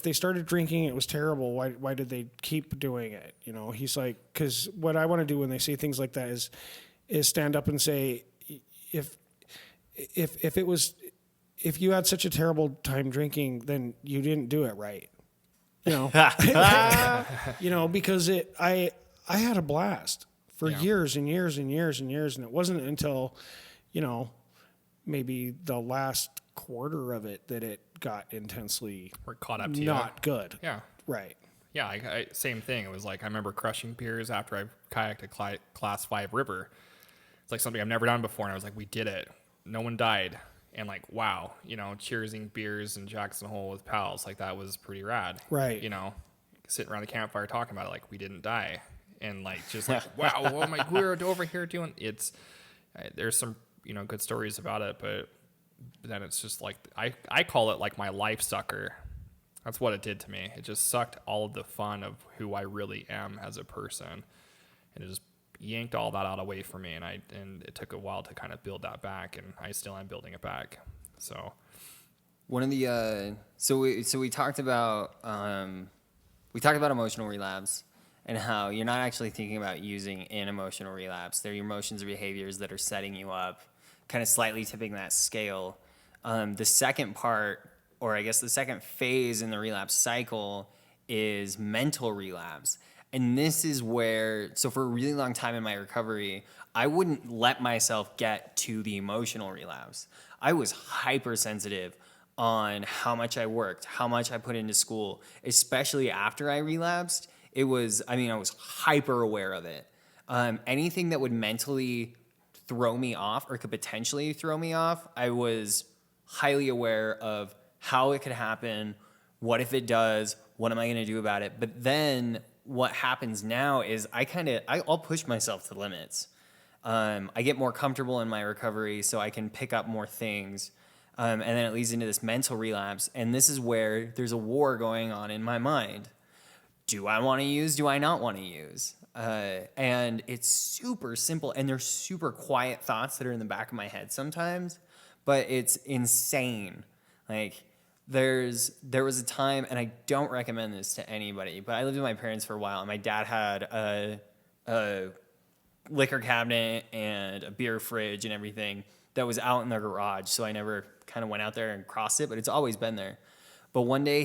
C: they started drinking, it was terrible. Why did they keep doing it? He's like, because what I want to do when they say things like that is stand up and say, if you had such a terrible time drinking, then you didn't do it right. Because I had a blast for years and years and years and years, and it wasn't until, maybe the last quarter of it that it got intensely
B: We're caught up to
C: not good.
B: Yeah.
C: Right.
B: Yeah, I same thing. It was like, I remember crushing beers after I kayaked a class 5 river. It's like something I've never done before, and I was like, we did it. No one died. And like, wow, cheersing beers in Jackson Hole with pals, like that was pretty rad.
C: Right.
B: Sitting around the campfire talking about it, like we didn't die. And like, just like, wow, oh my, we're over here doing it's, there's some, good stories about it, but then it's just like, I call it like my life sucker. That's what it did to me. It just sucked all of the fun of who I really am as a person, and it just yanked all that out away from me. And it took a while to kind of build that back, and I still am building it back. So
A: One of the we talked about emotional relapse and how you're not actually thinking about using an emotional relapse. They're your emotions or behaviors that are setting you up, kind of slightly tipping that scale. The second part, or I guess the second phase in the relapse cycle, is mental relapse. And this is where, so for a really long time in my recovery, I wouldn't let myself get to the emotional relapse. I was hypersensitive on how much I worked, how much I put into school, especially after I relapsed. I was hyper aware of it. Anything that would mentally throw me off or could potentially throw me off, I was highly aware of how it could happen, what if it does, what am I going to do about it? But then what happens now is I'll push myself to limits. I get more comfortable in my recovery so I can pick up more things. And then it leads into this mental relapse. And this is where there's a war going on in my mind. Do I want to use? Do I not want to use? And it's super simple. And they're super quiet thoughts that are in the back of my head sometimes. But it's insane. Like, there was a time, and I don't recommend this to anybody, but I lived with my parents for a while, and my dad had a liquor cabinet and a beer fridge and everything that was out in their garage, so I never kind of went out there and crossed it, but it's always been there. But one day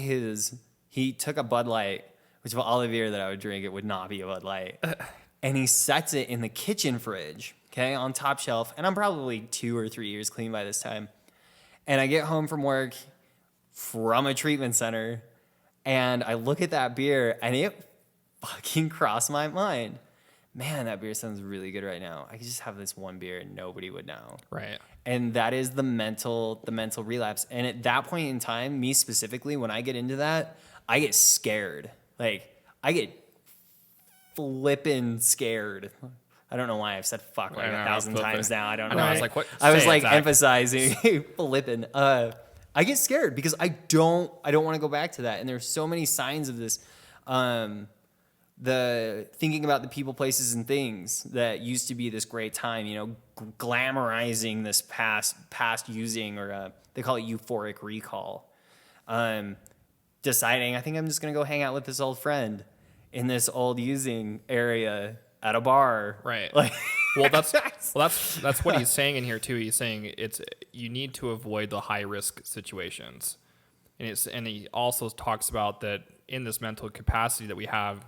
A: he took a Bud Light, which of all the beer that I would drink, it would not be a Bud Light, and he sets it in the kitchen fridge, okay, on top shelf, and I'm probably 2 or 3 years clean by this time. And I get home from work from a treatment center, and I look at that beer, and it fucking crossed my mind. Man, that beer sounds really good right now. I could just have this one beer and nobody would know.
B: right.
A: And that is the mental relapse. And at that point in time, me specifically, when I get into that, I get scared. Like, I get flipping scared. I don't know why I've said fuck like 1,000 times now. I don't know.
B: I was like, what?
A: I was
B: Say it,
A: like
B: Zach.
A: emphasizing flipping. I get scared because I don't want to go back to that. And there's so many signs of this. The thinking about the people, places, and things that used to be this great time, glamorizing this past using, or they call it euphoric recall. Deciding, I think I'm just going to go hang out with this old friend in this old using area at a bar.
B: Right.
A: Like,
B: that's what he's saying in here too. He's saying you need to avoid the high risk situations, and he also talks about that in this mental capacity that we have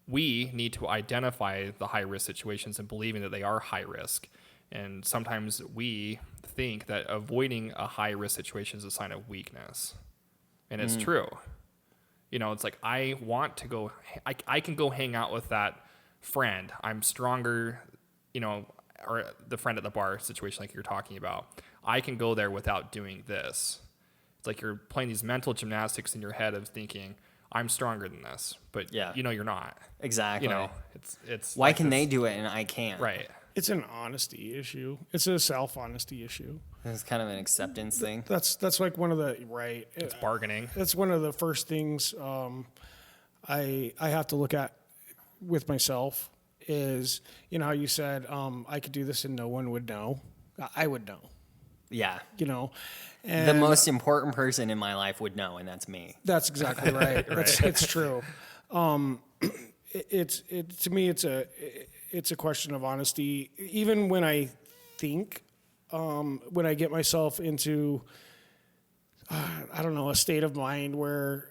B: we need to identify the high risk situations and believing that they are high risk. And sometimes we think that avoiding a high risk situation is a sign of weakness, and it's true. It's like I want to go. I can go hang out with that friend. I'm stronger, or the friend at the bar situation like you're talking about. I can go there without doing this. It's like you're playing these mental gymnastics in your head of thinking, I'm stronger than this, but you're not.
A: exactly.
B: It's
A: Why
B: like
A: can
B: this,
A: they do it and I can't?
B: right?
C: It's an honesty issue. It's a self-honesty issue.
A: It's kind of an acceptance thing.
C: That's like one of the right.
B: It's bargaining.
C: That's one of the first things I have to look at with myself is, how you said I could do this and no one would know. I would know.
A: Yeah.
C: And
A: The most important person in my life would know, and that's me.
C: That's exactly right. It's true. To me it's a question of honesty. Even when I think, when I get myself into a state of mind where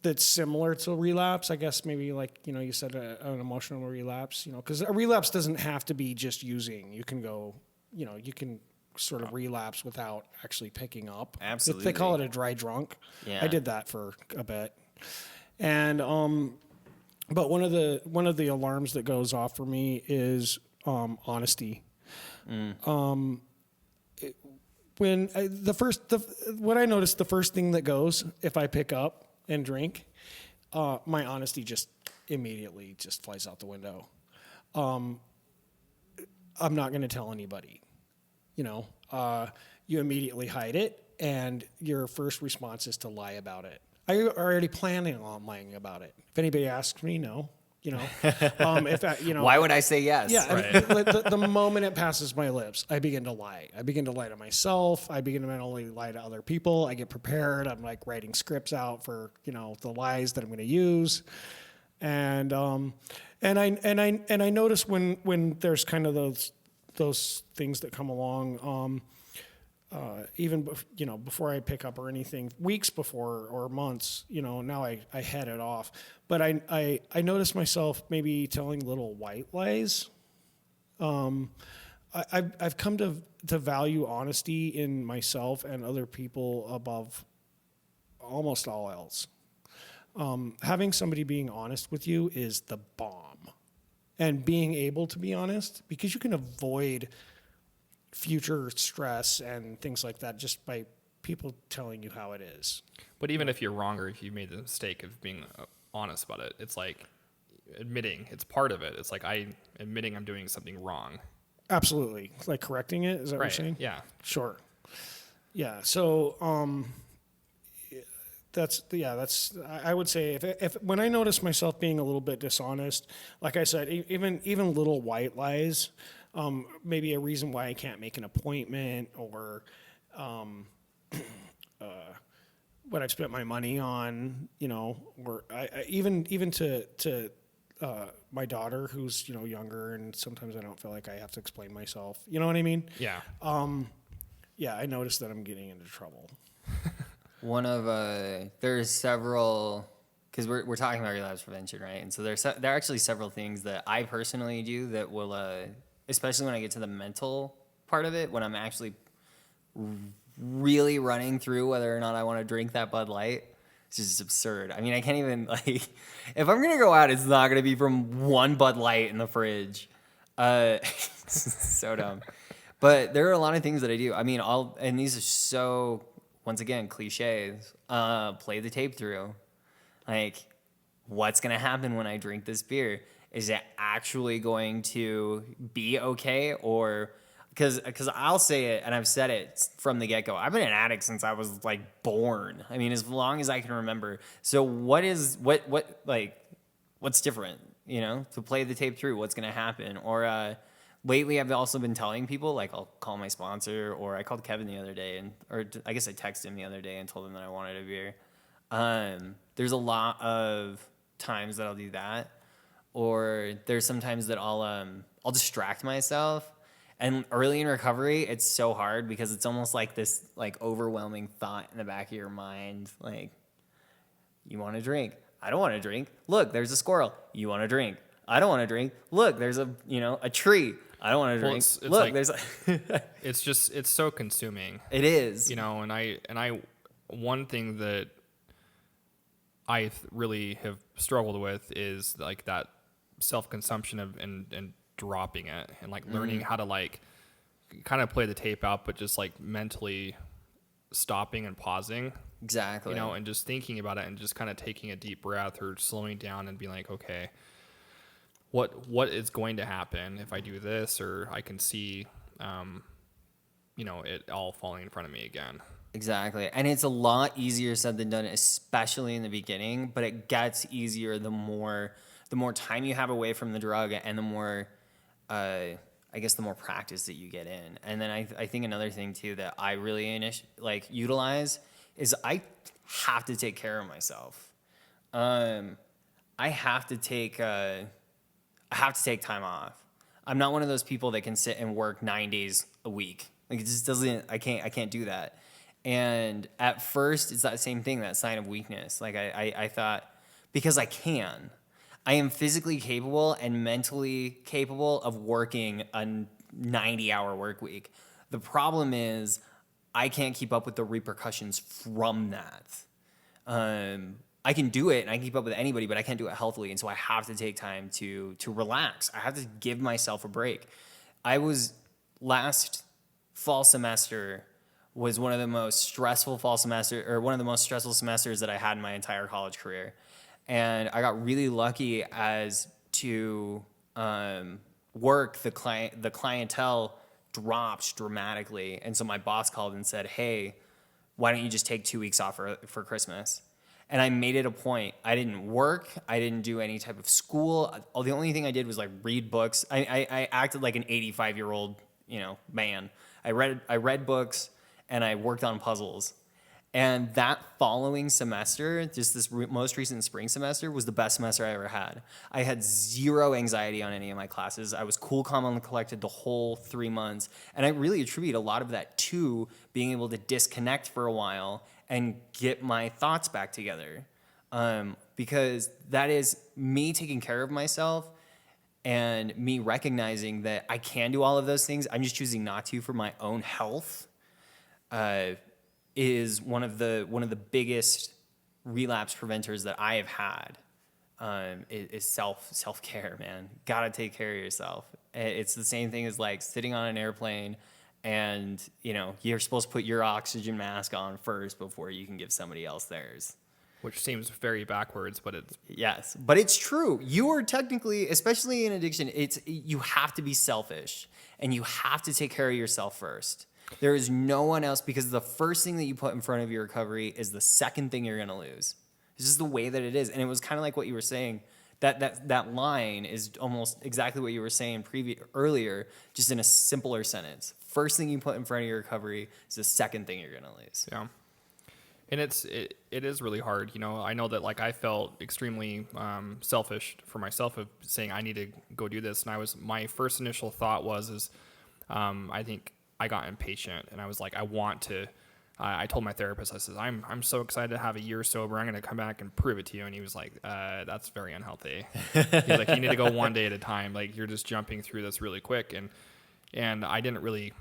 C: that's similar to relapse, I guess maybe like you said an emotional relapse. Because a relapse doesn't have to be just using. You can go, you can sort of relapse without actually picking up.
A: Absolutely.
C: They call it a dry drunk.
A: Yeah.
C: I did that for a bit. And but one of the alarms that goes off for me is honesty. When I notice the first thing that goes if I pick up and drink, my honesty just immediately just flies out the window. I'm not going to tell anybody. you immediately hide it, and your first response is to lie about it. Are you already planning on lying about it? If anybody asks me, no. If I,
A: Why would I say yes?
C: yeah,
B: Right.
C: the moment it passes my lips, I begin to lie. I begin to lie to myself. I begin to not only lie to other people. I get prepared. I'm like writing scripts out for the lies that I'm going to use, and I notice when there's kind of those things that come along. Before I pick up or anything, weeks before or months, now I head it off. But I notice myself maybe telling little white lies. I've come to value honesty in myself and other people above almost all else. Having somebody being honest with you is the bomb. And being able to be honest, because you can avoid future stress and things like that just by people telling you how it is.
B: But even if you're wrong or if you made the mistake of being honest about it, it's like admitting it's part of it. It's like admitting I'm doing something wrong.
C: Absolutely. Like correcting it, is that what you're
B: Right.
C: saying?
B: Yeah.
C: Sure. Yeah. So that's I would say if when I notice myself being a little bit dishonest, like I said, even little white lies, maybe a reason why I can't make an appointment or what I've spent my money on, or I even to my daughter who's younger, and sometimes I don't feel like I have to explain myself. You know what I mean?
B: Yeah.
C: Yeah, I noticed that I'm getting into trouble.
A: One of there's several, because we're talking about relapse prevention, right? And so there are actually several things that I personally do that will, especially when I get to the mental part of it, when I'm actually really running through whether or not I want to drink that Bud Light. It's just absurd. I mean, I can't even, like, if I'm gonna go out, it's not gonna be from one Bud Light in the fridge. So dumb. But there are a lot of things that I do. I mean, and these are so, once again, cliches. Play the tape through. Like, what's going to happen when I drink this beer? Is it actually going to be okay? Or, because I'll say it, and I've said it from the get-go. I've been an addict since I was, like, born. I mean, as long as I can remember. So what's different, to play the tape through? What's going to happen? Or, lately, I've also been telling people, like, I'll call my sponsor, or I called Kevin the other day, or I guess I texted him the other day and told him that I wanted a beer. There's a lot of times that I'll do that, or there's sometimes that I'll distract myself. And early in recovery, it's so hard because it's almost like this like overwhelming thought in the back of your mind, like, you want to drink. I don't want to drink. Look, there's a squirrel. You want to drink. I don't want to drink. Look, there's a tree. I don't want to drink.
B: It's
A: Look,
B: like-
A: there's
B: It's so consuming.
A: it is.
B: And I one thing that I really have struggled with is like that self-consumption of and dropping it and like learning how to like kind of play the tape out, but just like mentally stopping and pausing,
A: Exactly.
B: and just thinking about it and just kind of taking a deep breath or slowing down and being like, okay, what is going to happen if I do this? Or I can see, it all falling in front of me again.
A: Exactly. And it's a lot easier said than done, especially in the beginning, but it gets easier the more time you have away from the drug and the more, I guess, the more practice that you get in. And then I think another thing too that I really utilize is I have to take care of myself. I have to take time off. I'm not one of those people that can sit and work 9 days a week. Like, it just doesn't, I can't do that. And at first it's that same thing, that sign of weakness. Like I thought, because I am physically capable and mentally capable of working a 90-hour work week. The problem is I can't keep up with the repercussions from that. I can do it and I can keep up with anybody, but I can't do it healthily. And so I have to take time to relax. I have to give myself a break. Last fall semester was one of the most stressful semesters that I had in my entire college career. And I got really lucky as to work the clientele dropped dramatically. And so my boss called and said, hey, why don't you just take 2 weeks off for Christmas? And I made it a point. I didn't work. I didn't do any type of school. The only thing I did was like read books. I acted like an 85-year-old, man. I read books and I worked on puzzles. And that following semester, just this most recent spring semester, was the best semester I ever had. I had zero anxiety on any of my classes. I was cool, calm, and collected the whole 3 months. And I really attribute a lot of that to being able to disconnect for a while and get my thoughts back together. Because that is me taking care of myself and me recognizing that I can do all of those things. I'm just choosing not to for my own health. Is one of the biggest relapse preventers that I have had. Is self-care, man. Gotta take care of yourself. It's the same thing as like sitting on an airplane and you're supposed to put your oxygen mask on first before you can give somebody else theirs.
B: Which seems very backwards, but it's...
A: Yes, but it's true. You are technically, especially in addiction, you have to be selfish and you have to take care of yourself first. There is no one else, because the first thing that you put in front of your recovery is the second thing you're going to lose. It's just the way that it is. And it was kind of like what you were saying. That line is almost exactly what you were saying earlier, just in a simpler sentence. First thing you put in front of your recovery is the second thing you're going to lose.
B: Yeah. And it is really hard. I know that like I felt extremely selfish for myself of saying I need to go do this. And my first initial thought was I think I got impatient and I was like, I want to. I told my therapist, I said, I'm so excited to have a year sober. I'm going to come back and prove it to you. And he was like, that's very unhealthy. He's like, you need to go one day at a time. Like you're just jumping through this really quick. And I didn't really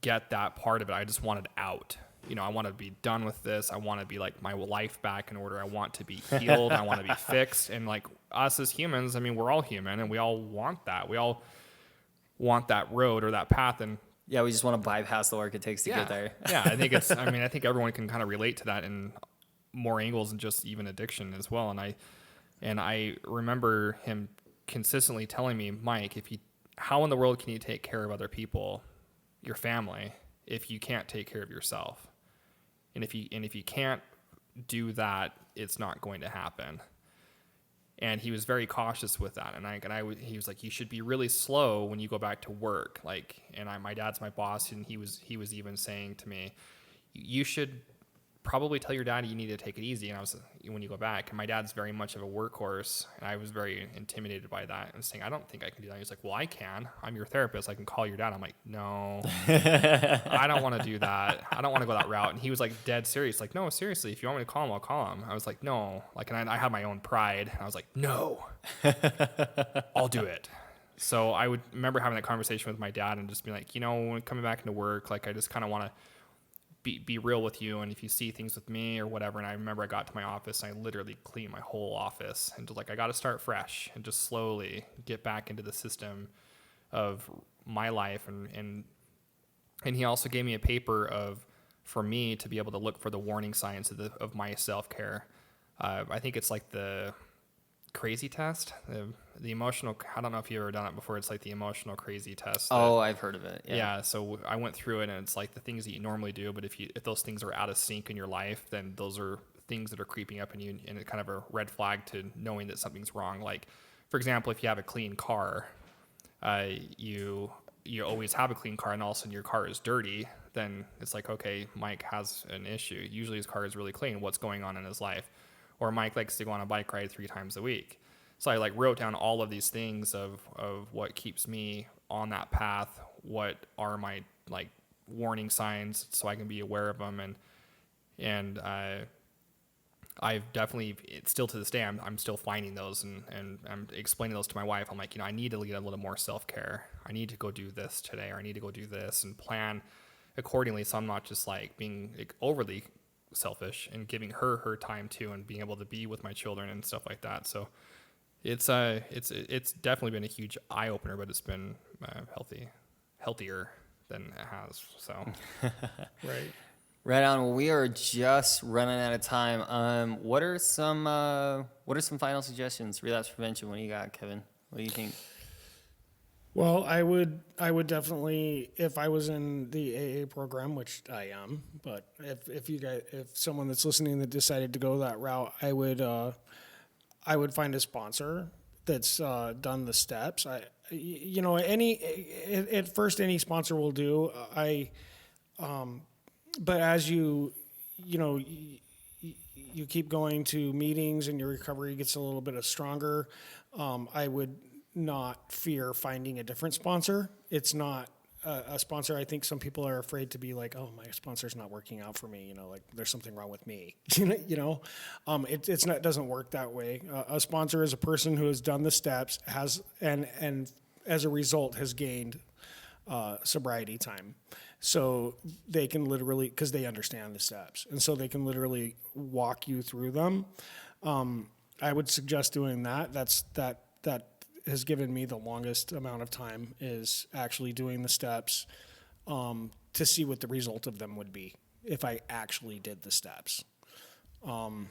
B: get that part of it. I just wanted out. I want to be done with this. I want to be like my life back in order. I want to be healed. I want to be fixed. And like us as humans, I mean, we're all human and we all want that. We all want that road or that path. And
A: yeah, we just want to bypass the work it takes to get there.
B: Yeah, I think everyone can kind of relate to that in more angles than just even addiction as well. And I remember him consistently telling me, Mike, how in the world can you take care of other people, your family, if you can't take care of yourself? And if you can't do that, it's not going to happen. And he was very cautious with that. He was like, you should be really slow when you go back to work. My dad's my boss, and he was even saying to me, you should probably tell your dad you need to take it easy. And when you go back, and my dad's very much of a workhorse, and I was very intimidated by that and saying, I don't think I can do that. He's like, well, I can. I'm your therapist. I can call your dad. I'm like, no, I don't want to do that. I don't want to go that route. And he was like dead serious. Like, no, seriously, if you want me to call him, I'll call him. I was like, no, and I had my own pride. And I was like, no, I'll do it. So I would remember having that conversation with my dad and just be like, when coming back into work, I just kind of want to be real with you, and if you see things with me or whatever. And I remember I got to my office and I literally cleaned my whole office and just I got to start fresh and just slowly get back into the system of my life. And he also gave me a paper for me to be able to look for the warning signs of my self-care. I think it's like the crazy test, the emotional, I don't know if you've ever done it before. It's like the emotional crazy test.
A: I've heard of it.
B: Yeah. So I went through it, and it's like the things that you normally do, but if those things are out of sync in your life, then those are things that are creeping up in you, and it's kind of a red flag to knowing that something's wrong. Like, for example, if you have a clean car, you always have a clean car, and all of a sudden your car is dirty, then it's like, okay, Mike has an issue. Usually his car is really clean. What's going on in his life? Or Mike likes to go on a bike ride 3 times a week. So I wrote down all of these things of what keeps me on that path. What are my warning signs, so I can be aware of them. And I've definitely, still to this day, I'm still finding those and I'm explaining those to my wife. I'm like, I need to lead a little more self-care. I need to go do this today, or I need to go do this, and plan accordingly. So I'm not just being overly selfish, and giving her time too, and being able to be with my children and stuff like that. So it's definitely been a huge eye opener, but it's been healthier than it has. So
A: right on. Well, we are just running out of time. What are some final suggestions? Relapse prevention. What do you got, Kevin? What do you think?
C: Well, I would definitely, if I was in the AA program, which I am, but if someone that's listening that decided to go that route, I would find a sponsor that's done the steps. At first any sponsor will do. But as you know, you keep going to meetings and your recovery gets a little bit stronger. I would not fear finding a different sponsor. It's not a sponsor. I think some people are afraid to be like, oh, my sponsor's not working out for me. Like there's something wrong with me. It's not, it doesn't work that way. A sponsor is a person who has done the steps, and as a result has gained sobriety time. So they can literally, because they understand the steps, and so they can literally walk you through them. I would suggest doing that. That has given me the longest amount of time, is actually doing the steps to see what the result of them would be if I actually did the steps. If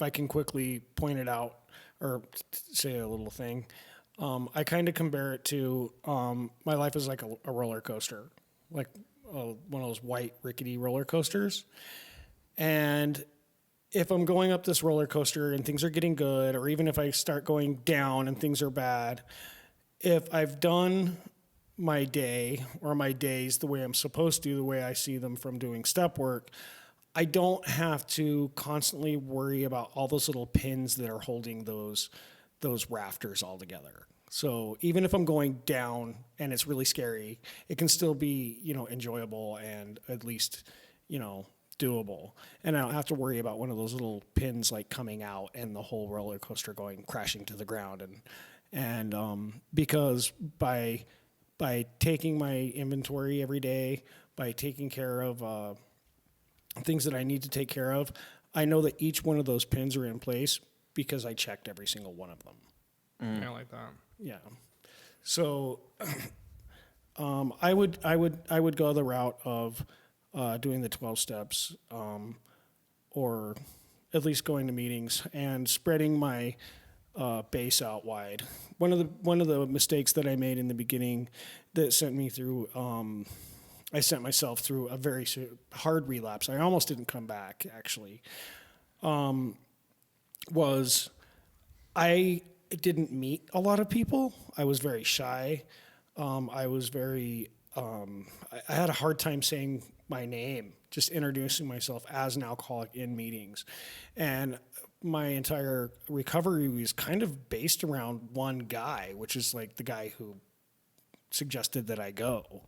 C: I can quickly point it out or say a little thing, I kind of compare it to my life is like a roller coaster, like one of those white rickety roller coasters. And if I'm going up this roller coaster and things are getting good, or even if I start going down and things are bad, if I've done my day or my days the way I'm supposed to, the way I see them from doing step work, I don't have to constantly worry about all those little pins that are holding those rafters all together. So even if I'm going down and it's really scary, it can still be, enjoyable and at least, doable. And I don't have to worry about one of those little pins like coming out and the whole roller coaster going crashing to the ground. And because by taking my inventory every day, by taking care of things that I need to take care of, I know that each one of those pins are in place because I checked every single one of them.
B: I like that.
C: Yeah. So I would go the route of doing the 12 steps, or at least going to meetings and spreading my base out wide. One of the mistakes that I made in the beginning that sent me through, I sent myself through a very hard relapse. I almost didn't come back, actually. Was I didn't meet a lot of people. I was very shy. I was very. I had a hard time saying my name, just introducing myself as an alcoholic in meetings, and my entire recovery was kind of based around one guy, which is like the guy who suggested that I go.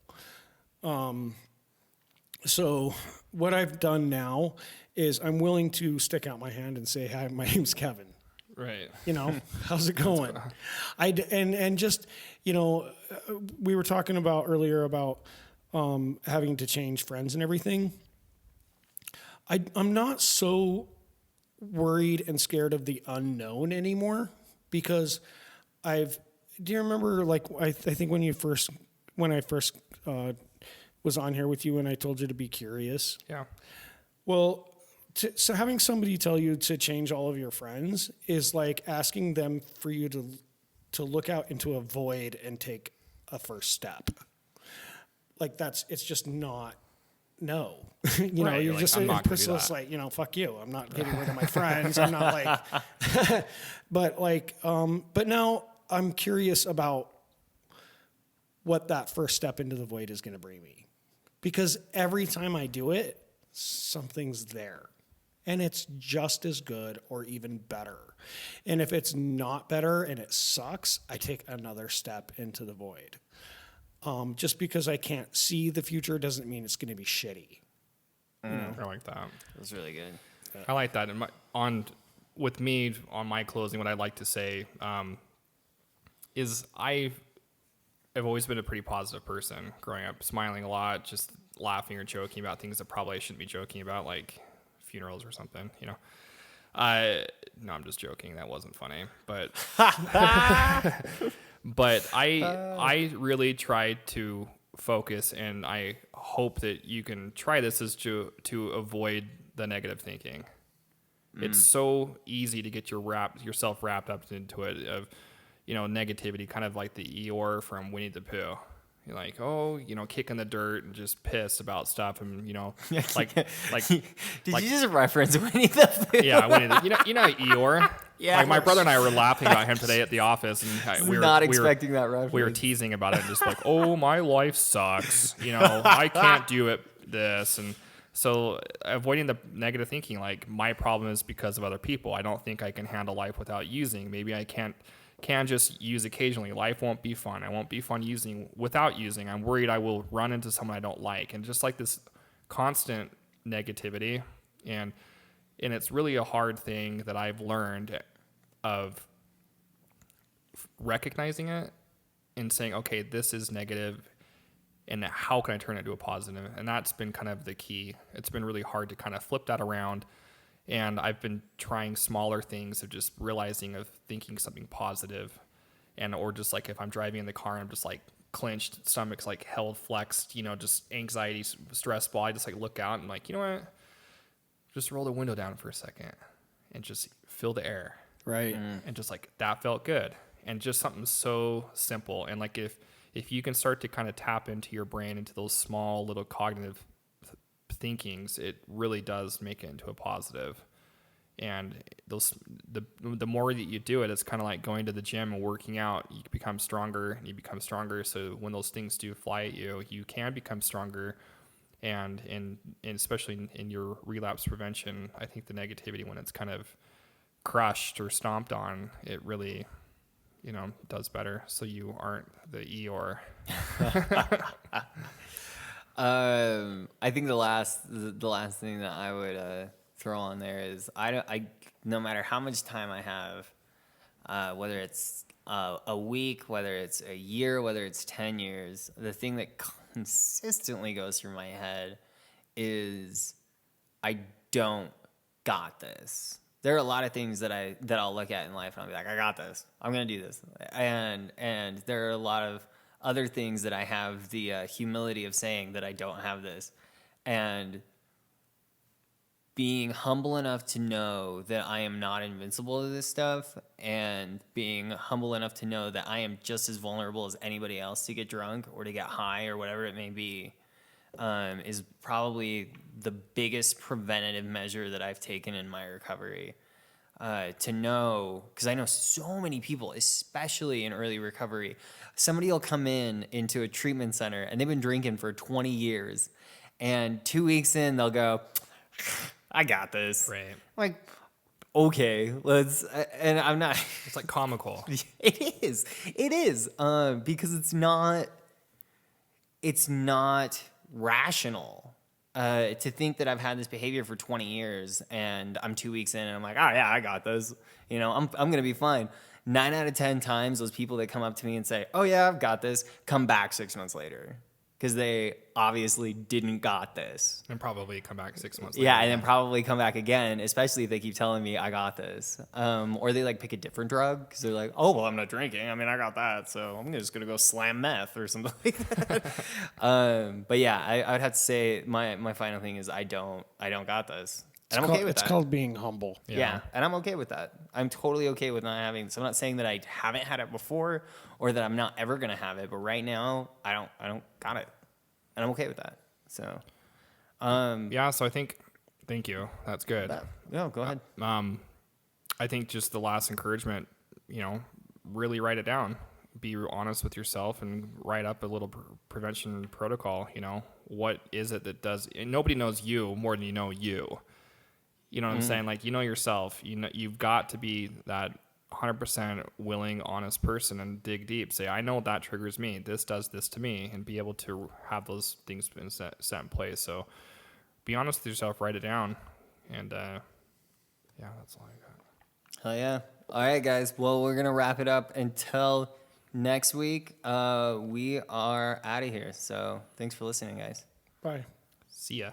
C: So what I've done now is I'm willing to stick out my hand and say, hi, my name's Kevin.
B: Right.
C: How's it going? And just, we were talking about earlier about having to change friends and everything. I'm not so worried and scared of the unknown anymore, because do you remember, like, I think when I first was on here with you and I told you to be curious?
B: Yeah.
C: Well, so having somebody tell you to change all of your friends is like asking them for you to look out into a void and take a first step. Like it's just not, no.
B: Right,
C: you're
B: like,
C: just
B: I'm not gonna do
C: implicit,
B: that.
C: like, fuck you. I'm not getting rid of my friends. I'm not like, but now I'm curious about what that first step into the void is going to bring me. Because every time I do it, something's there. And it's just as good or even better. And if it's not better and it sucks, I take another step into the void. Just because I can't see the future doesn't mean it's going to be shitty.
B: I like that.
A: That's really good.
B: I like that. And with me, on my closing, what I'd like to say is I've always been a pretty positive person growing up, smiling a lot, just laughing or joking about things that probably I shouldn't be joking about, like funerals or something, No, I'm just joking. That wasn't funny. But but I really tried to focus, and I hope that you can try this, is to avoid the negative thinking. It's so easy to get yourself wrapped up into it. negativity, kind of like the Eeyore from Winnie the Pooh. You're like, oh, kick in the dirt and just pissed about stuff, and like
A: Did you just reference Winnie the Pooh?
B: yeah, Winnie the, Eeyore.
A: Yeah.
B: Like my brother and I were laughing about him today at the office, and
A: Not expecting that reference.
B: We were teasing about it, just like, oh, my life sucks. I can't do it. This and so avoiding the negative thinking, like my problem is because of other people. I don't think I can handle life without using. Maybe I can just use occasionally. Life won't be fun. I won't be fun without using. I'm worried I will run into someone I don't like, and just like this constant negativity, and it's really a hard thing that I've learned of recognizing it and saying, okay, this is negative, and how can I turn it into a positive? And that's been kind of the key. It's been really hard to kind of flip that around. And I've been trying smaller things of just realizing of thinking something positive, or just like if I'm driving in the car and I'm just like clenched, stomach's like held flexed, just anxiety, stressful. I just like look out and like, you know what? Just roll the window down for a second and just feel the air.
C: Right.
B: And just like that felt good. And just something so simple. And like if you can start to kind of tap into your brain, into those small little cognitive thinkings, it really does make it into a positive. And the more that you do it, it's kind of like going to the gym and working out. You become stronger and you become stronger. So when those things do fly at you, you can become stronger. And especially in your relapse prevention, I think the negativity, when it's kind of crushed or stomped on, it really does better. So you aren't the Eeyore.
A: I think the last thing that I would throw on there is I no matter how much time I have, whether it's a week, whether it's a year, whether it's 10 years, the thing that consistently goes through my head is I don't got this. There are a lot of things that I'll look at in life and I'll be like, I got this. I'm gonna do this. And there are a lot of other things that I have the humility of saying that I don't have this, and being humble enough to know that I am not invincible to this stuff, and being humble enough to know that I am just as vulnerable as anybody else to get drunk or to get high or whatever it may be, is probably the biggest preventative measure that I've taken in my recovery. To know, because I know so many people, especially in early recovery, somebody will come into a treatment center and they've been drinking for 20 years, and 2 weeks in they'll go, I got this.
B: Right.
A: I'm like, okay, let's, and I'm not.
B: It's like comical.
A: It is, because it's not rational. To think that I've had this behavior for 20 years and I'm 2 weeks in and I'm like, oh yeah, I got this. I'm going to be fine. 9 out of 10 times, those people that come up to me and say, oh yeah, I've got this, come back 6 months later. Because they obviously didn't got this.
B: And probably come back 6 months later.
A: Yeah, and then probably come back again, especially if they keep telling me I got this. Or they like pick a different drug because they're like, oh, well, I'm not drinking. I mean, I got that, so I'm just going to go slam meth or something like that. But yeah, I would have to say my final thing is I don't got this. And I'm okay with that.
C: It's called being humble.
A: Yeah, and I'm okay with that. I'm totally okay with not having this. I'm not saying that I haven't had it before or that I'm not ever going to have it, but right now I don't got it. And I'm okay with that. So
B: yeah, so I think, thank you. That's good.
A: No, go ahead.
B: I think just the last encouragement, really write it down. Be honest with yourself and write up a little prevention protocol. What is it that does, and nobody knows you more than you know you. You know what I'm saying? Like, yourself, you've got to be that 100% willing, honest person and dig deep. Say, I know that triggers me. This does this to me, and be able to have those things set in place. So be honest with yourself, write it down. And yeah, that's all I got.
A: Hell yeah. All right, guys. Well, we're going to wrap it up until next week. We are out of here. So thanks for listening, guys.
C: Bye.
B: See ya.